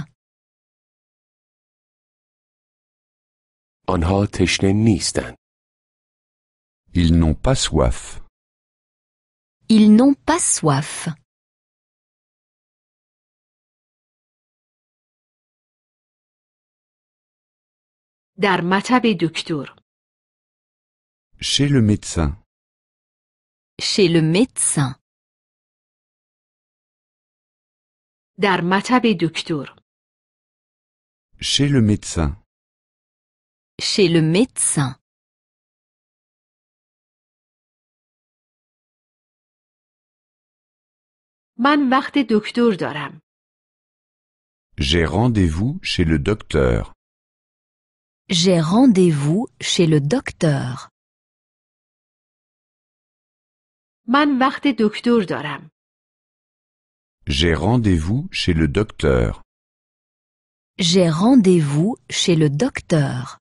آنها تشنه نیستند. Ils n'ont pas soif. Ils n'ont pas soif. در مطب دکتر. Chez le médecin. Chez le médecin. در مطب دکتر. Chez le médecin. Chez le médecin. من وقت دکتر دارم. J'ai rendez-vous chez le docteur. J'ai rendez-vous chez le docteur. من وقت دکتر دارم. J'ai rendez-vous chez le docteur. J'ai rendez-vous chez le docteur.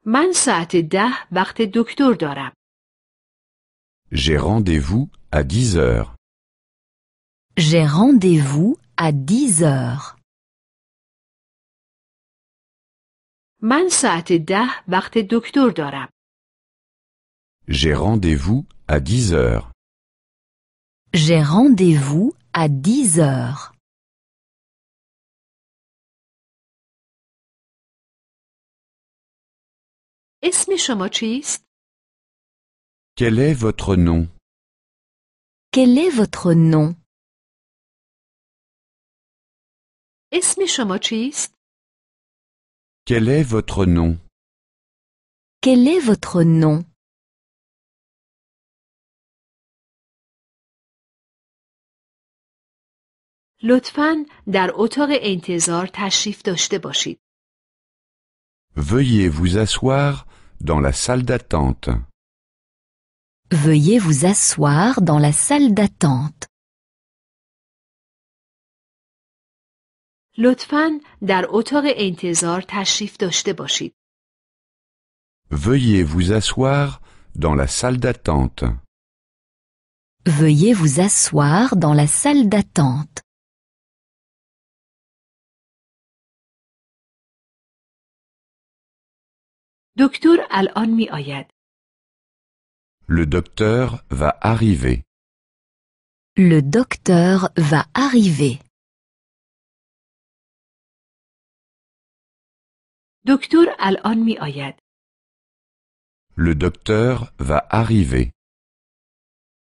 من ساعت 10 وقت دکتر دارم. J'ai rendez-vous à 10 heures. J'ai rendez-vous à 10 heures. من ساعت 10 وقت دکتر دارم. J'ai rendez-vous à 10 heures. J'ai rendez-vous à 10 heures. اسم شما چیست؟ Quel est votre nom? Quel est votre nom? اسم شما چیست؟ Quel est votre nom? Quel est votre nom? لطفاً در اتاق انتظار تشریف داشته باشید. Veuillez vous asseoir dans la salle d'attente. Veuillez vous asseoir dans la salle d'attente. لطفاً در اتاق انتظار تشریف داشته باشید. Veuillez vous asseoir dans la salle d'attente. Veuillez vous asseoir dans la salle d'attente. دکتر الان می آید. Le docteur va arriver. Le docteur va arriver. دکتر الان می آید. Le docteur va arriver.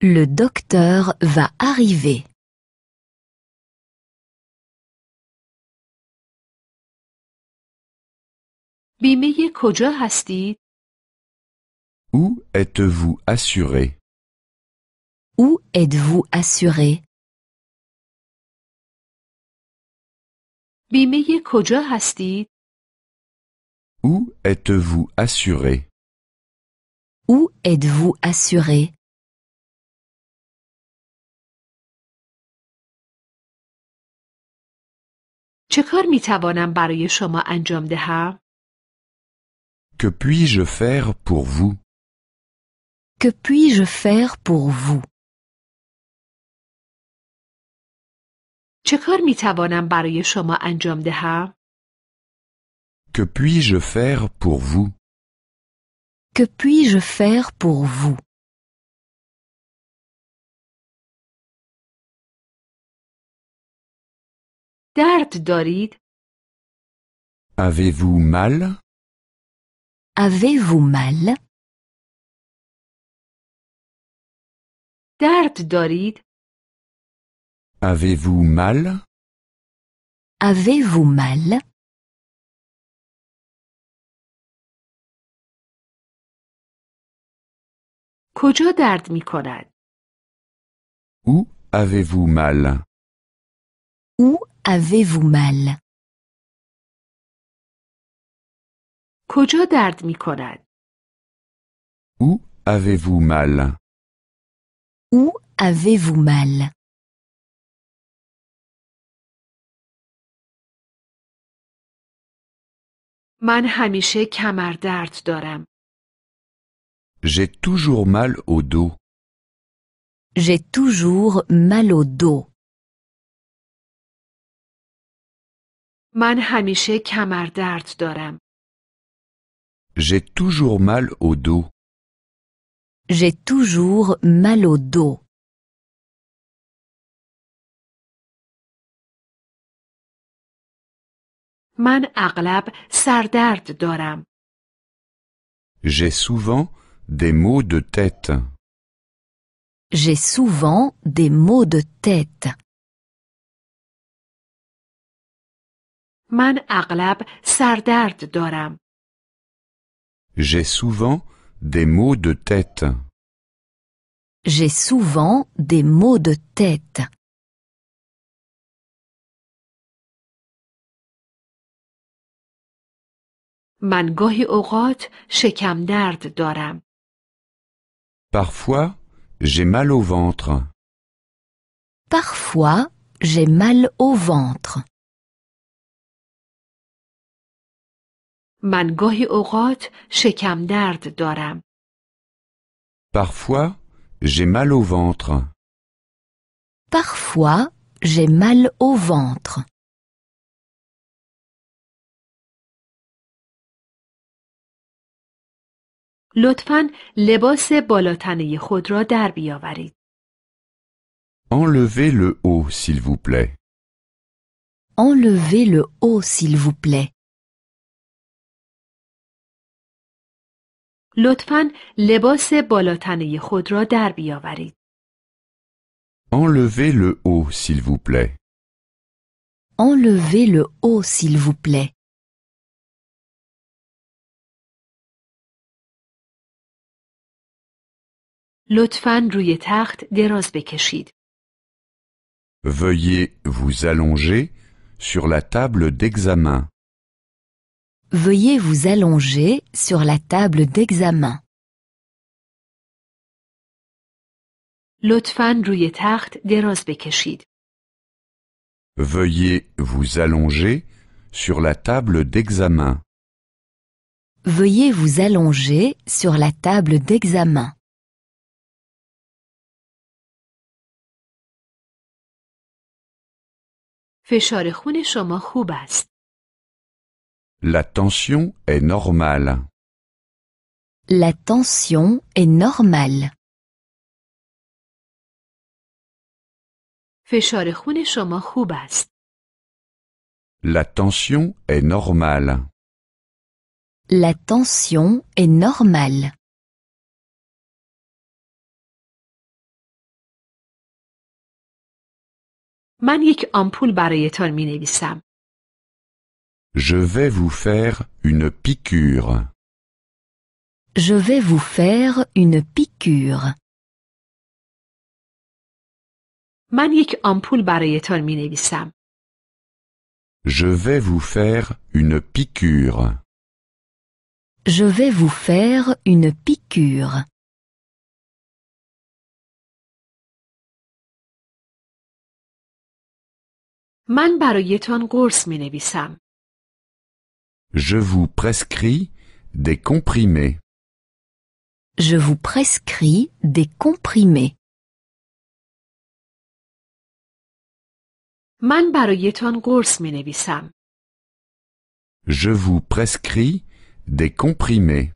Le docteur va arriver. بیمه کجا هستید؟ Où êtes-vous assuré? Où êtes-vous assuré? بیمه کجا هستید؟ Où êtes-vous assuré? Où êtes-vous assuré? چه کار می توانم برای شما انجام دهم؟ Que puis-je faire pour vous? Que puis-je faire pour vous? چه کار می توانم برای شما انجام دهم؟ Que puis-je faire pour vous? Que puis-je faire pour vous? درد دارید؟ Avez-vous mal? Avez-vous mal? درد دارید؟ Avez-vous mal? Avez-vous mal? کجا درد می کند؟ Où avez-vous mal? Où avez-vous mal? کجا درد می کند؟ Où avez-vous mal? Où avez-vous mal? من همیشه کمردرد دارم. J'ai toujours mal au dos. J'ai toujours mal au dos. من همیشه کمردرد دارم. J'ai toujours mal au dos. J'ai toujours mal au dos. من اغلب سردرد دارم. J'ai souvent des maux de tête. J'ai souvent des maux de tête. من اغلب سردرد دارم. J'ai souvent des maux de tête. J'ai souvent des maux de tête. من گاهی اوقات شکم درد دارم. Parfois, j'ai mal au ventre. Parfois, j'ai mal au ventre. من گاهی اوقات شکم درد دارم. Parfois, j'ai mal au ventre. Parfois, j'ai mal au ventre. لطفاً لباس بالاتنه خود را در بیاورید. Enlevez le haut, s'il vous plaît. Enlevez le haut, s'il vous plaît. لطفاً لباس بالاتنه خود را در بیاورید. Enlevez le haut, s'il vous plaît. Enlevez le haut, s'il vous plaît. لطفاً روی تخت دراز بکشید. Veuillez vous allonger sur la table d'examen. Veuillez vous allonger sur la table d'examen. لطفاً روی تخت دراز بکشید. Veuillez vous allonger sur la table d'examen. Veuillez vous allonger sur la table d'examen. فشار خون شما خوب است. La tension est normale. La tension est normale. فشار خون شما خوب است. La tension est normale. La tension est normale. من یک آمپول برایتان می نویسم. Je vais vous faire une piqûre. Je vais vous faire une piqûre. من یک آمپول برایتان می نویسم. Je vais vous faire une piqûre. Je vais vous faire une piqûre. من برایتان قرص می نویسم. Je vous prescris des comprimés. Je vous prescris des comprimés. من برایتان قرص می نویسم. Je vous prescris des comprimés.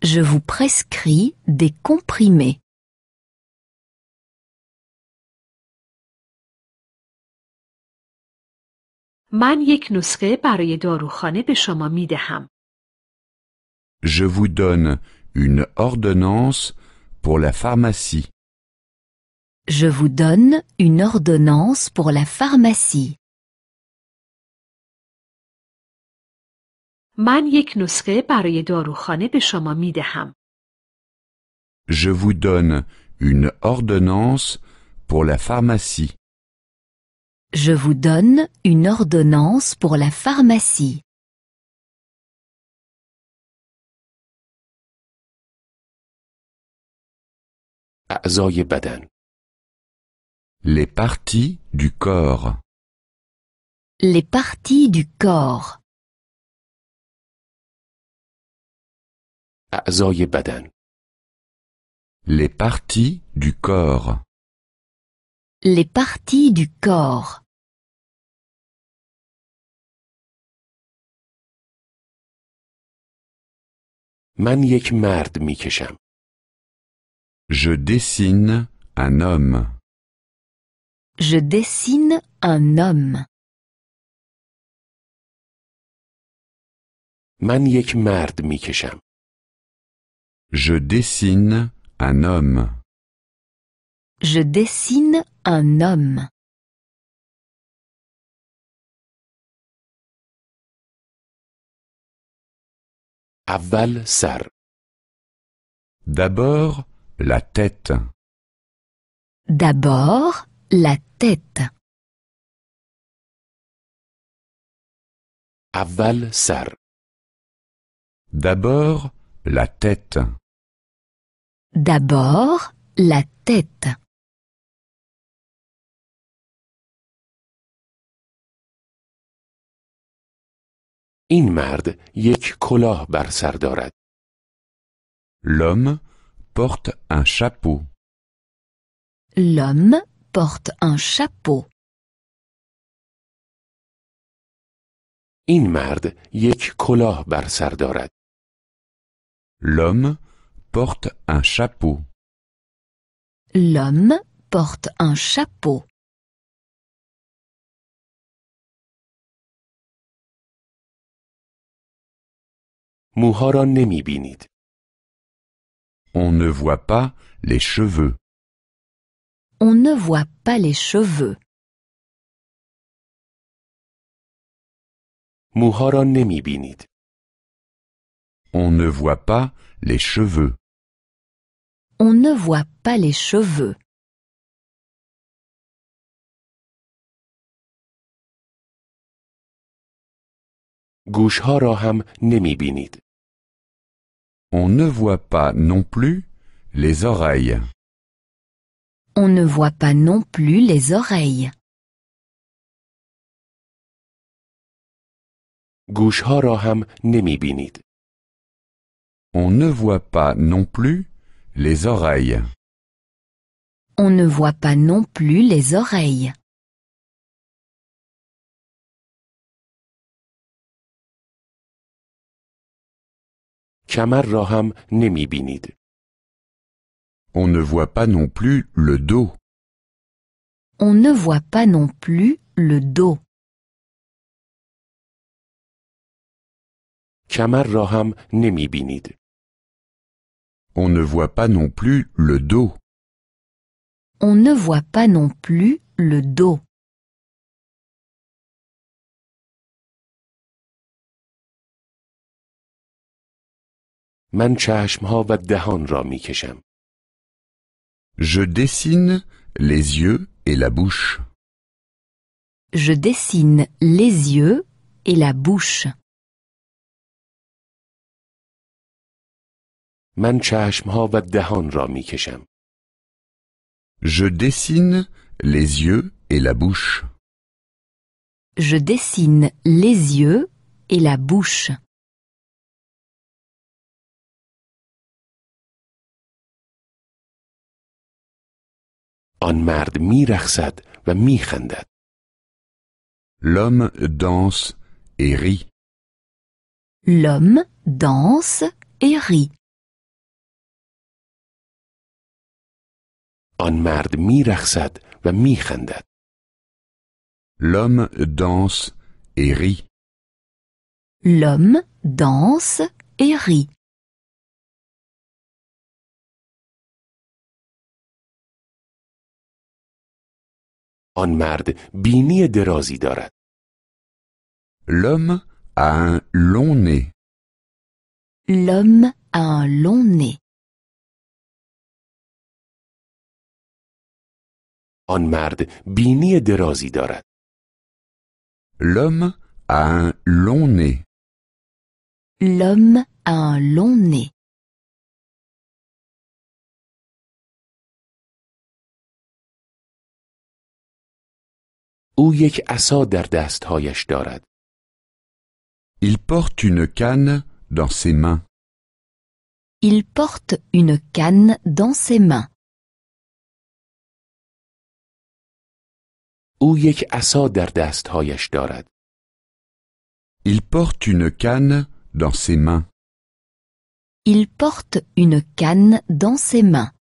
Je vous prescris des comprimés. من یک نسخه برای داروخانه به شما می دهم. Je vous donne une ordonnance pour la pharmacie. Je vous donne une ordonnance pour la pharmacie. من یک نسخه برای داروخانه به شما می دهم. Je vous donne une ordonnance pour la pharmacie. Je vous donne une ordonnance pour la pharmacie. اعضای بدن. Les parties du corps. Les parties du corps. اعضای بدن. Les parties du corps. Les parties du corps. من یک مرد میکشم. Je dessine un homme. Je dessine un homme. من یک مرد میکشم. Je dessine un homme. Je dessine un homme. اول سر. D'abord, la tête. D'abord, la tête. اول سر. D'abord, la tête. D'abord, la tête. این مرد یک کلاه بر سر دارد. L'homme porte un chapeau. L'homme porte un chapeau. این مرد یک کلاه بر سر دارد. L'homme porte un chapeau. L'homme porte un chapeau. موها را نمی بینید. On ne voit pas les cheveux. On ne voit pas les cheveux. موها را نمی بینید. On ne voit pas les cheveux. On ne voit pas les cheveux. گوشها را هم نمی بینید. On ne voit pas non plus les oreilles. On ne voit pas non plus les oreilles. گوشها را هم نمی بینید. On ne voit pas non plus les oreilles. On ne voit pas non plus les oreilles. کمر را هم نمی بینید. On ne voit pas non plus le dos. On ne voit pas non plus le dos. کمر را هم نمی بینید. On ne voit pas non plus le dos. On ne voit pas non plus le dos. من چشمها و دهان را می کشم. Je dessine les yeux et la bouche. Je dessine les yeux et la bouche. من چشمها و دهان را می کشم. Je dessine les yeux et la bouche. Je dessine les yeux et la bouche. آن مرد می رقصد و می خندد. L'homme danse et rit. L'homme danse et rit. آن مرد می رقصد و می خندد. L'homme danse et rit. L'homme danse et rit. آن مرد بینی درازی دارد. L'homme a un long nez. L'homme a un long nez. آن مرد بینی درازی دارد. L'homme a un long nez. L'homme a un long nez. او یک عصا در دستهایش دارد. Il porte une canne dans ses mains. Il porte une canne dans ses mains. او یک عصا در دستهایش دارد. Il porte une canne dans ses mains. Il porte une canne dans ses mains.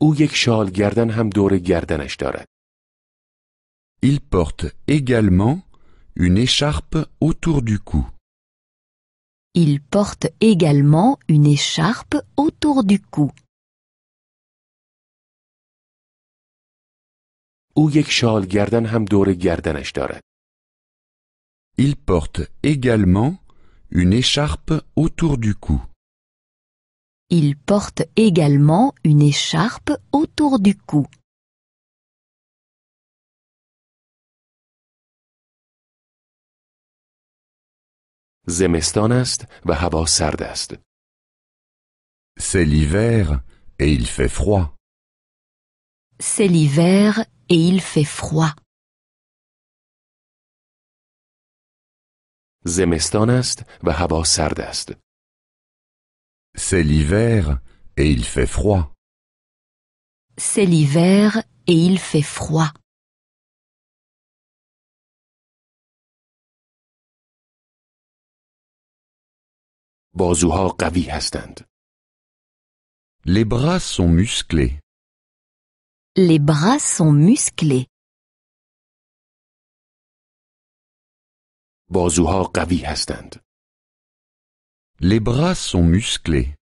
او یک شال گردن هم دور گردنش دارد. Il porte également une écharpe autour du cou. Il porte également une écharpe autour du cou. او یک شال گردن هم دور گردنش دارد. Il porte également une écharpe autour du cou. Il porte également une écharpe autour du cou. زمستان است و هوا سرد است. C'est l'hiver et il fait froid. C'est l'hiver et il fait froid. زمستان است و هوا سرد است. C'est l'hiver et il fait froid. C'est l'hiver et il fait froid. بازوها قوی هستند. Les bras sont musclés. Les bras sont musclés. بازوها قوی هستند. Les bras sont musclés.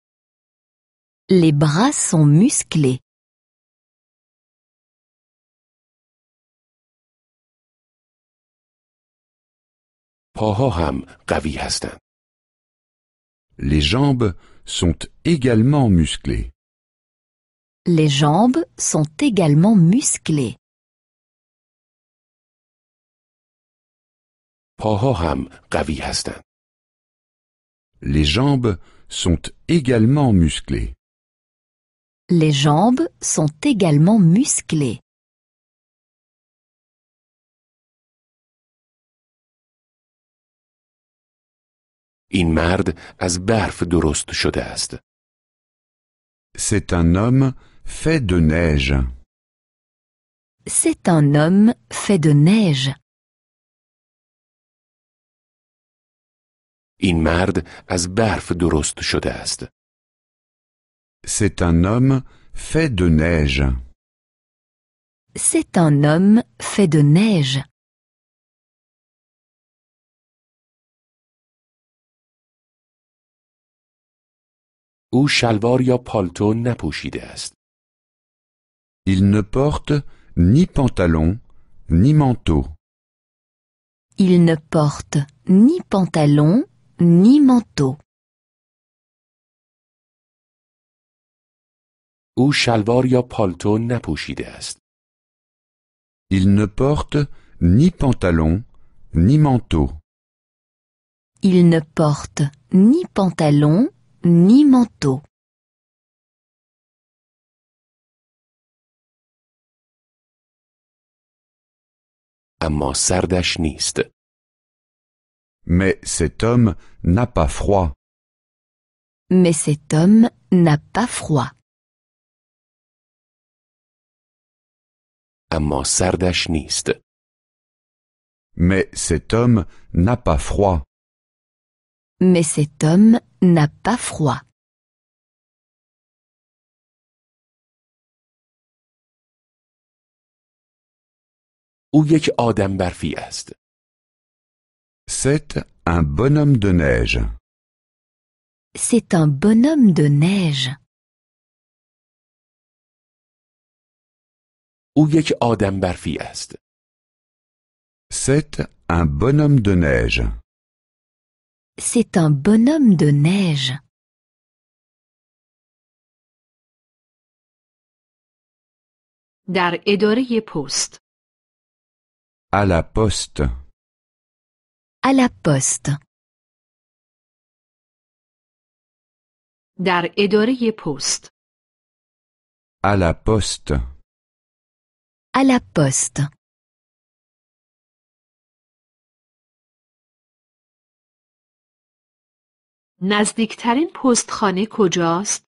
Les bras sont musclés. پاها هم قوی هستند. Les jambes sont également musclées. Les jambes sont également musclées. پاها هم قوی هستند. Les jambes sont également musclées. Les jambes sont également musclées. این مرد از برف درست شده است. C'est un homme fait de neige. C'est un homme fait de neige. این مرد از برف درست شده است. C'est un homme fait de neige. C'est un homme fait de neige. او شلوار یا پالتو نپوشیده است. Il ne porte ni pantalon ni manteau. Il ne porte ni pantalon ni manteau. او شلوار یا پالتو نپوشیده است. Il ne porte ni pantalon ni manteau. Il ne porte ni pantalon ni manteau. اما سردش نیست. Mais cet homme n'a pas froid. Mais cet homme n'a pas froid. اما سردش نیست. Mais cet homme n'a pas froid. Mais cet homme n'a pas froid. او یک آدم برفی است. C'est un bonhomme de neige. C'est un bonhomme de neige. او یک آدم برفی است. C'est un bonhomme de neige. C'est un bonhomme de neige. در اداره پست. À la poste. À la poste. در اداره پست. À la poste. À la poste. نزدیکترین پستخانه کجاست؟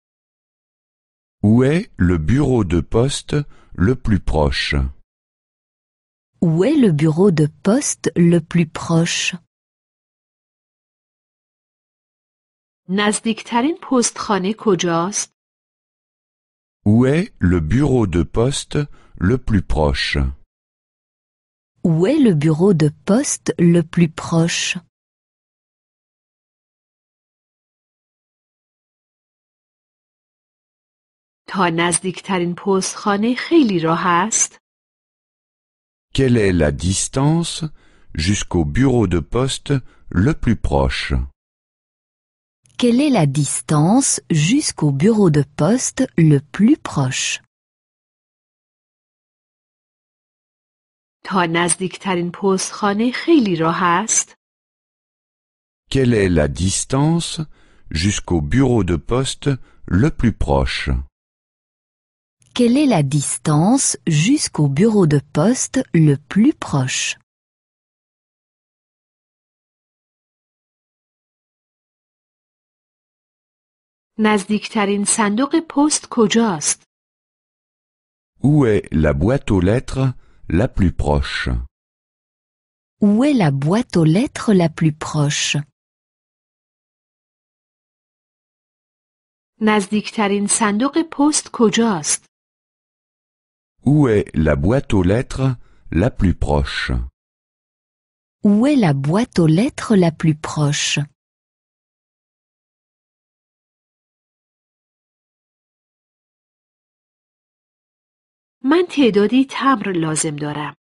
Où est le bureau de poste le plus proche? Où est le bureau de poste le plus proche? نزدیکترین پستخانه کجاست؟ Où est le bureau de poste le plus proche? Où est le bureau de poste le plus proche? تا نزدیکترین پستخانه خیلی راه است؟ Quelle est la distance jusqu'au bureau de poste le plus proche? Quelle est la distance jusqu'au bureau de poste le plus proche? تا نزدیکترین پستخانه خیلی راه است؟ Quelle est la distance jusqu'au bureau de poste le plus proche? Quelle est la distance jusqu'au bureau de poste le plus proche? نزدیکترین صندوق پست کجاست؟ Où est la boîte aux lettres la plus proche? Où est la boîte aux lettres la plus proche? نزدیکترین صندوق پست کجاست؟ Où est la boîte aux lettres la plus proche? Où est la boîte aux lettres la plus proche? من تعدادی تمبر لازم دارم.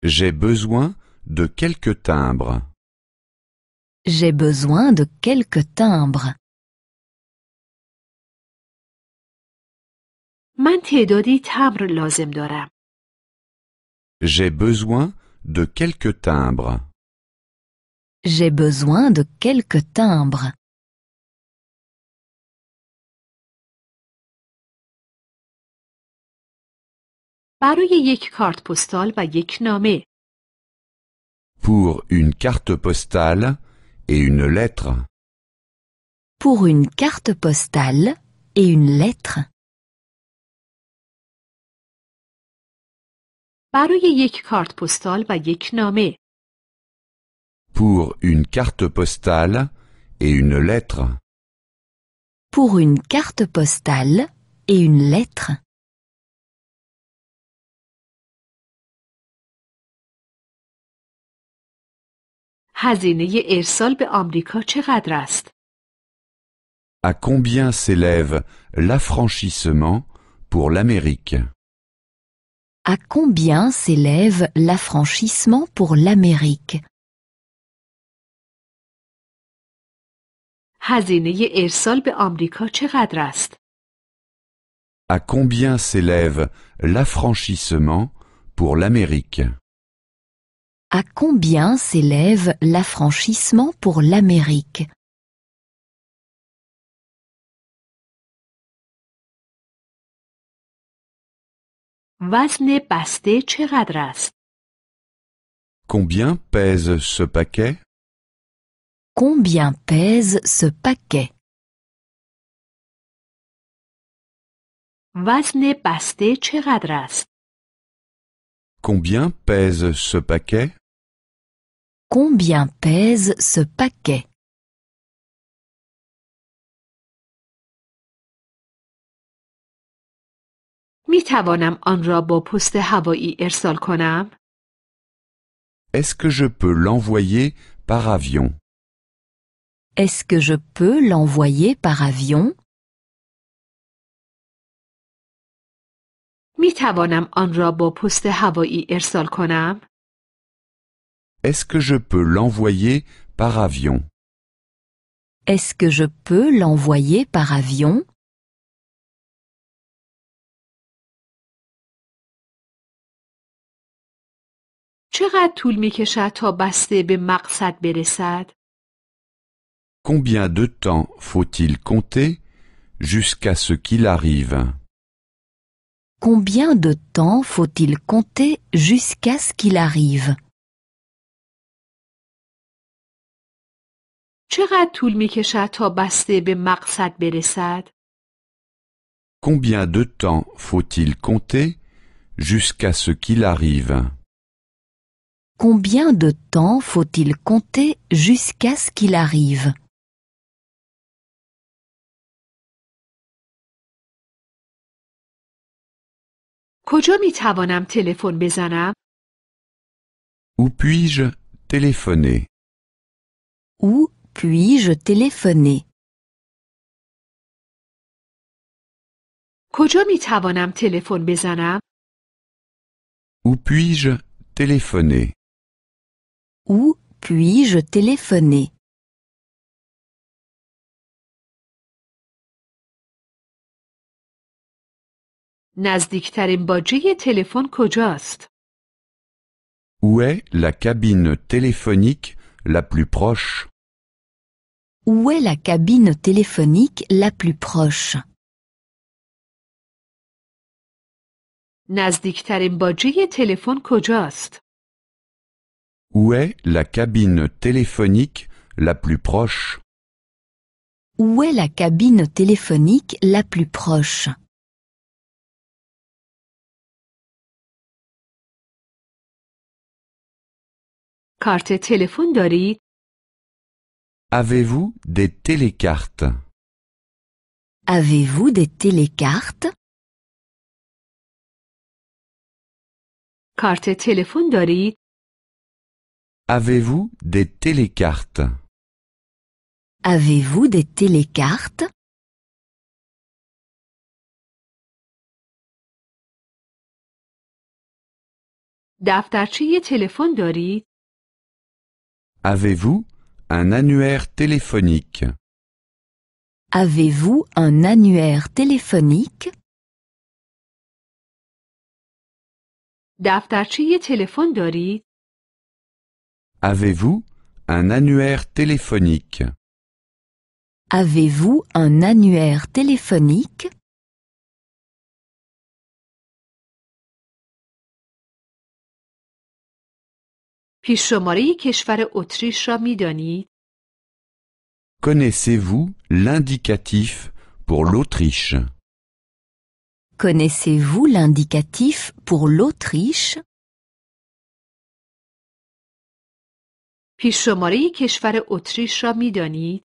J'ai besoin de quelques timbres. J'ai besoin de quelques timbres. من تعدادی تمبر لازم دارم. J'ai besoin de quelques timbres. J'ai besoin de quelques timbres. برای یک کارت پستال و یک نامه. Pour une carte postale et une lettre. Pour une carte postale et une lettre. برای یک کارت پستال و یک نامه. Pour une carte postale et une lettre. Pour une carte postale et une lettre. هزینه ارسال به آمریکا چقدر است؟ À combien s'élève l'affranchissement pour l'Amérique? À combien s'élève l'affranchissement pour l'Amérique? هزینه ارسال به آمریکا چقدر است؟ À combien s'élève l'affranchissement pour l'Amérique? À combien s'élève l'affranchissement pour l'Amérique? وزن بسته چقدر است؟ Combien pèse ce paquet? Combien pèse ce paquet? وزن بسته چقدر است؟ Combien pèse ce paquet? Combien pèse ce paquet? می توانم آن را با پست هوایی ارسال کنم؟ Est-ce que je peux l'envoyer par avion? Est-ce que je peux l'envoyer par avion? می توانم آن را با پست هوایی ارسال کنم؟ Est-ce que je peux l'envoyer par avion? Est-ce que je peux l'envoyer par avion? چقدر طول می کشد تا بسته به مقصد برسد؟ Combien de temps faut-il compter jusqu'à ce qu'il arrive? Combien de temps faut-il compter jusqu'à ce qu'il arrive? چقدر طول می کشد تا بسته به مقصد برسد؟ Combien de temps faut-il compter jusqu'à ce qu'il arrive? Combien de temps faut-il compter jusqu'à ce qu'il arrive? کجا می توانم تلفن بزنم؟ Où puis-je téléphoner? Où puis-je téléphoner? کجا می توانم تلفن بزنم؟ Où puis-je téléphoner? Où puis-je téléphoner? نزدیکترین باجه تلفن کجاست؟ Où est la cabine téléphonique la plus proche? Où est la cabine téléphonique la plus proche? نزدیکترین باجه تلفن کجاست؟ Où est la cabine téléphonique la plus proche? Où est la cabine téléphonique la plus proche? کارت تلفن دارید؟ Avez-vous des télécartes? Avez-vous des télécartes? کارت تلفن دارید؟ Avez-vous des télécartes? Avez-vous des télécartes? دفترچه تلفن دارید؟ Avez-vous un annuaire téléphonique? Avez-vous un annuaire téléphonique? دفترچه تلفن دارید؟ Avez-vous un annuaire téléphonique? Avez-vous un annuaire téléphonique? پیش‌شماره کشور اتریش را می‌دانید؟ Connaissez-vous l'indicatif pour l'Autriche? Connaissez-vous l'indicatif pour l'Autriche? پیش‌شماره کشور اتریش را می‌دانید؟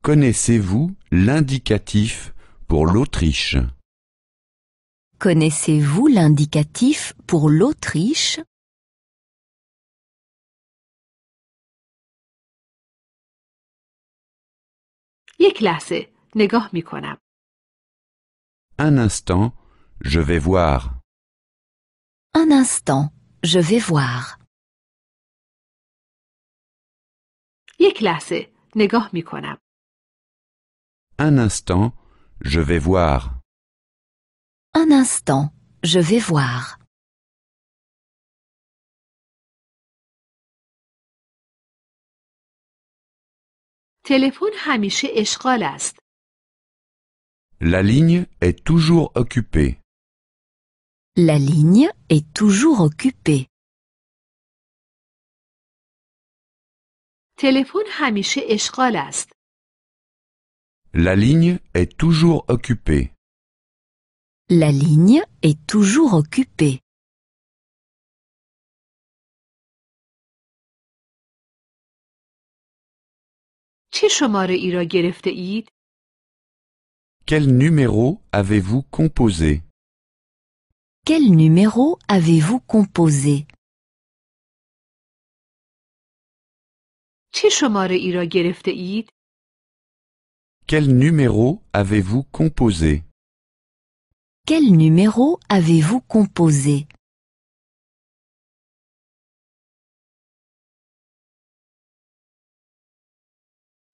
Connaissez-vous l'indicatif pour l'Autriche? Connaissez-vous l'indicatif pour l'Autriche? یک لحظه نگاه می‌کنم. Un instant, je vais voir. Un instant, je vais voir. یک لحظه نگاه می‌کنم. Un instant, je vais voir. Un instant, je vais voir. تلفن همیشه اشغال است. La ligne est toujours occupée. La ligne est toujours occupée. تلفن همیشه اشغال است. La ligne est toujours occupée. La ligne est toujours occupée. چه شماره ای را گرفته اید؟ Quel numéro avez-vous composé? Quel numéro avez-vous composé? چه شماره ای را گرفته اید؟ Quel numéro avez-vous composé? Quel numéro avez-vous composé?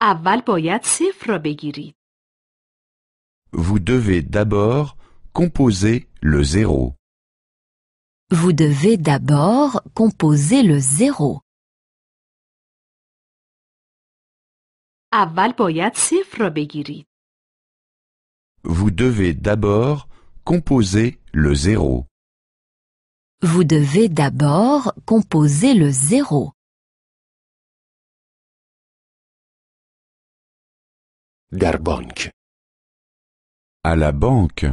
اول باید صفر را بگیرید. Vous devez d'abord composer le 0. Vous devez d'abord composer le 0. اول باید صفر را بگیرید. Vous devez d'abord composer le 0. Vous devez d'abord composer le 0. در بانک. À la banque.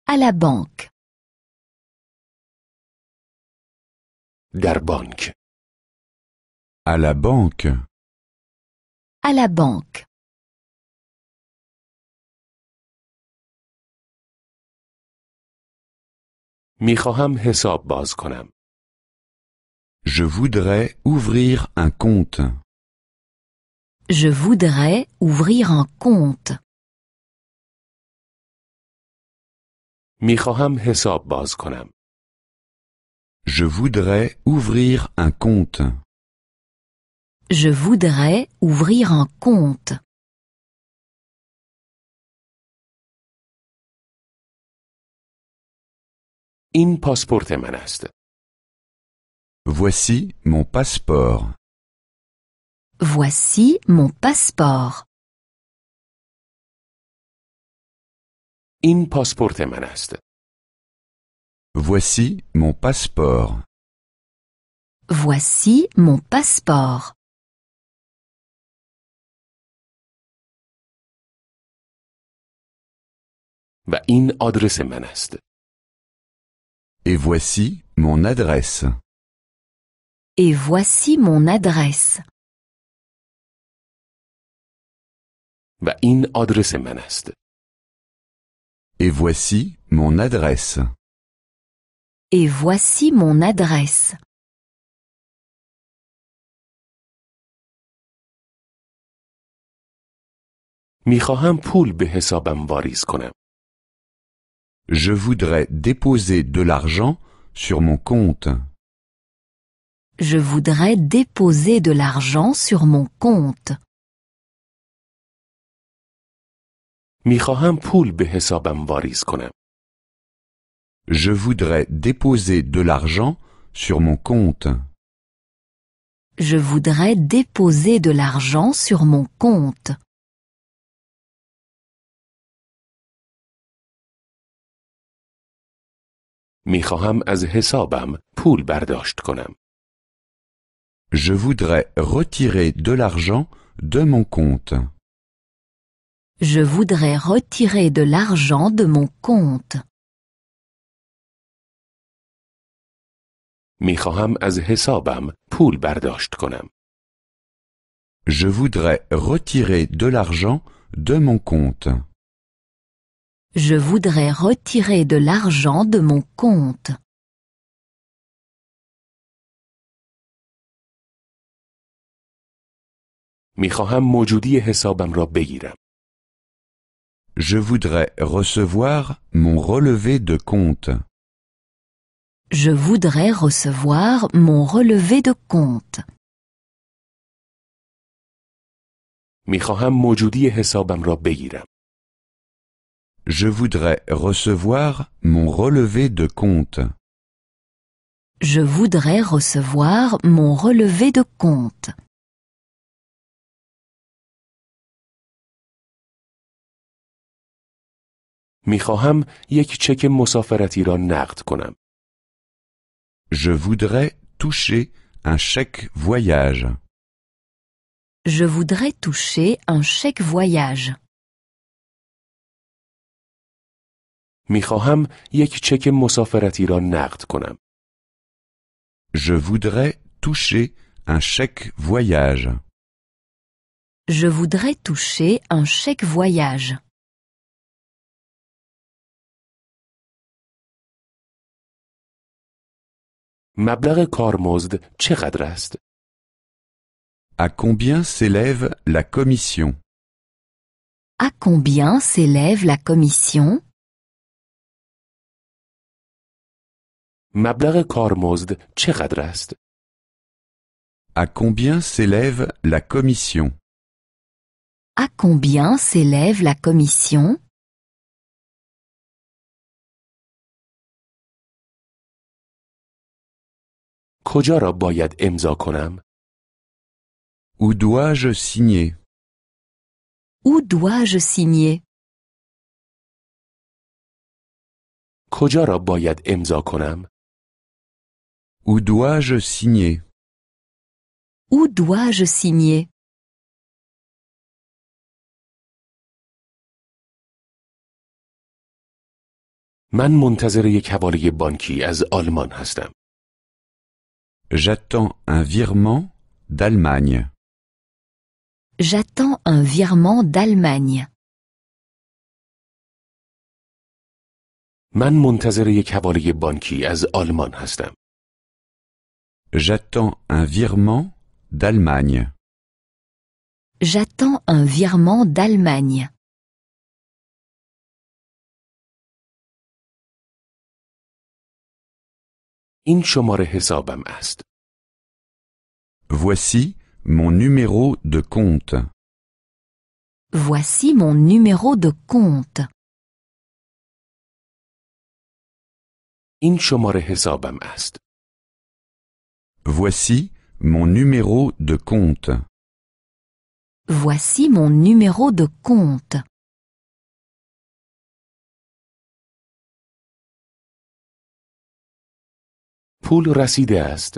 À la banque. در بانک. À la banque. À la banque. میخواهم حساب باز کنم. Je voudrais ouvrir un compte. Je voudrais ouvrir un compte. میخواهم حساب باز کنم. Je voudrais ouvrir un compte. Je voudrais ouvrir un compte. این پاسپورت من است. Voici mon passeport. Voici mon passeport. این پاسپورت من است. Voici mon passeport. Voici mon passeport. و این آدرس من است. Et voici mon adresse. Et voici mon adresse. و این آدرس من است. Et voici mon adresse. Et voici mon adresse. میخواهم پول به حسابم واریز کنم. Je voudrais déposer de l'argent sur mon compte. Je voudrais déposer de l'argent sur mon compte. میخواهم پول به حسابم واریز کنم. Je voudrais déposer de l'argent sur mon compte. Je voudrais déposer de l'argent sur mon compte. میخواهم از حسابم پول برداشت کنم. Je voudrais retirer de l'argent de mon compte. Je voudrais retirer de l'argent de mon compte. میخواهم از حسابم پول برداشت کنم. Je voudrais retirer de l'argent de mon compte. Je voudrais retirer de l'argent de mon compte. میخواهم موجودی حسابم را بگیرم. Je voudrais recevoir mon relevé de compte. Je voudrais recevoir mon relevé de compte. میخواهم موجودی حسابم را بگیرم. Je voudrais recevoir mon relevé de compte. Je voudrais recevoir mon relevé de compte. میخواهم یک چک مسافرتی را نقد کنم. Je voudrais toucher un chèque voyage. Je voudrais toucher un chèque voyage. میخواهم یک چک مسافرتی را نقد کنم. Je voudrais toucher un chèque voyage. Je voudrais toucher un chèque voyage. مبلغ کارمزد چقدر است؟ À combien s'élève la commission? À combien s'élève la commission? مبلغ کارمزد چقدر است؟ À combien s'élève la commission? À combien s'élève la commission? کجا را باید امضا کنم؟ Où dois-je signer? Où dois-je signer? کجا را باید امضا کنم؟ Où dois-je signer? Où dois-je signer? من منتظر یک حواله بانکی از آلمان هستم. J'attends un virement d'Allemagne. J'attends un virement d'Allemagne. من منتظر یک حواله بانکی از آلمان هستم. J'attends un virement d'Allemagne. J'attends un virement d'Allemagne. این شماره حسابم است. Voici mon numéro de compte. Voici mon numéro de compte. این شماره حسابم است. Voici mon numéro de compte. Voici mon numéro de compte. پول رسیده است.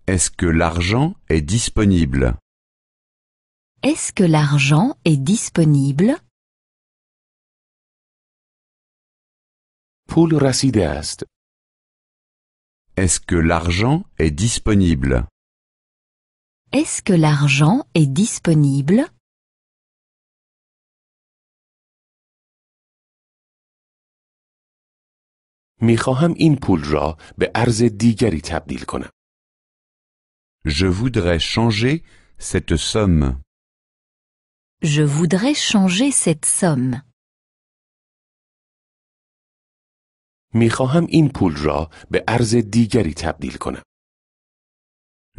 Est-ce que l'argent est disponible? Est-ce que l'argent est disponible? پول رسیده است. Est-ce que l'argent est disponible? Est-ce que l'argent est disponible? میخواهم این پول را به ارز دیگری تبدیل کنم. Je voudrais changer cette somme. Je voudrais changer cette somme. میخواهم این پول را به ارز دیگری تبدیل کنم.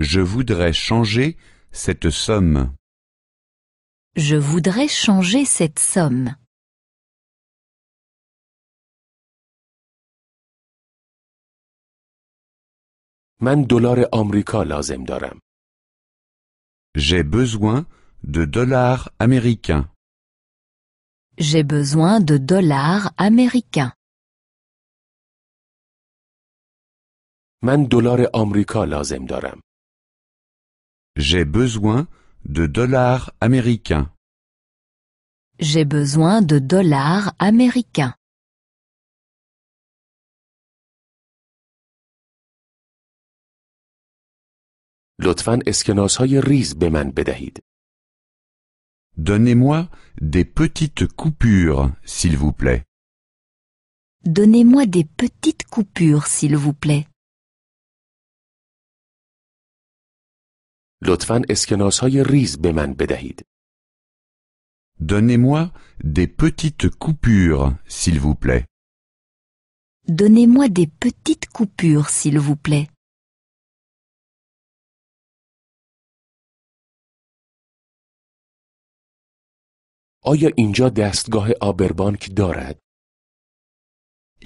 Je voudrais changer cette somme. Je voudrais changer cette somme. من دلار آمریکا لازم دارم. J'ai besoin de dollars américains. J'ai besoin de dollars américains. من دلار آمریکا لازم دارم. J'ai besoin de dollars américains. J'ai besoin de dollars américains. لطفاً اسکناس‌های ریز به من بدهید. Donnez-moi des petites coupures, s'il vous plaît. Donnez-moi des petites coupures, s'il vous plaît. لطفاً اسکناس‌های ریز به من بدهید. Donnez-moi des petites coupures, s'il vous plaît. Donnez-moi des petites coupures, s'il vous plaît. آیا اینجا دستگاه آبربانک دارد؟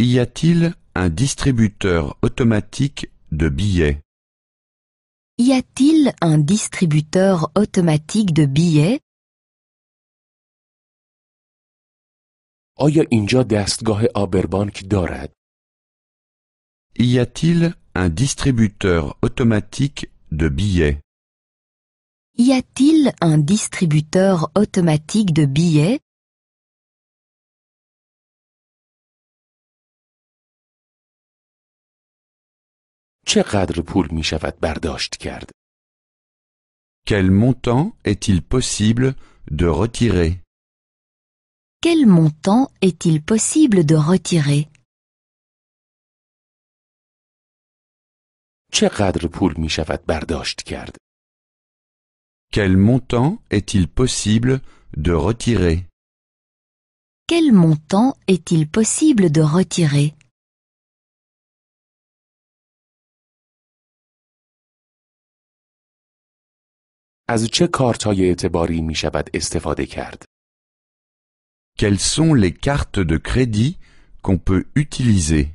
Y a-t-il un distributeur automatique de billets? Y a-t-il un distributeur automatique de billets? آیا اینجا دستگاه آبربانک دارد؟ Y a-t-il un distributeur automatique de billets? Y a-t-il un distributeur automatique de billets? چقدر پول می شود برداشت کرد؟ Quel montant est-il possible de retirer? Quel montant est-il possible de retirer? چقدر پول می شود برداشت کرد؟ Quel montant est-il possible de retirer? Quel montant est-il possible de retirer? از چه کارت‌های اعتباری می شود استفاده کرد؟ Quelles sont les cartes de crédit qu'on peut utiliser?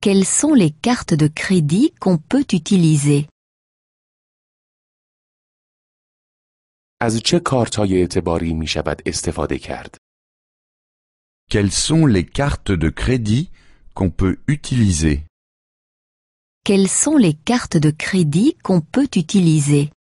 Quelles sont les cartes de crédit qu'on peut utiliser? از چه کارت‌های اعتباری می شود استفاده کرد؟ Quelles sont les cartes de crédit qu'on peut utiliser? Quelles sont les cartes de crédit qu'on peut utiliser?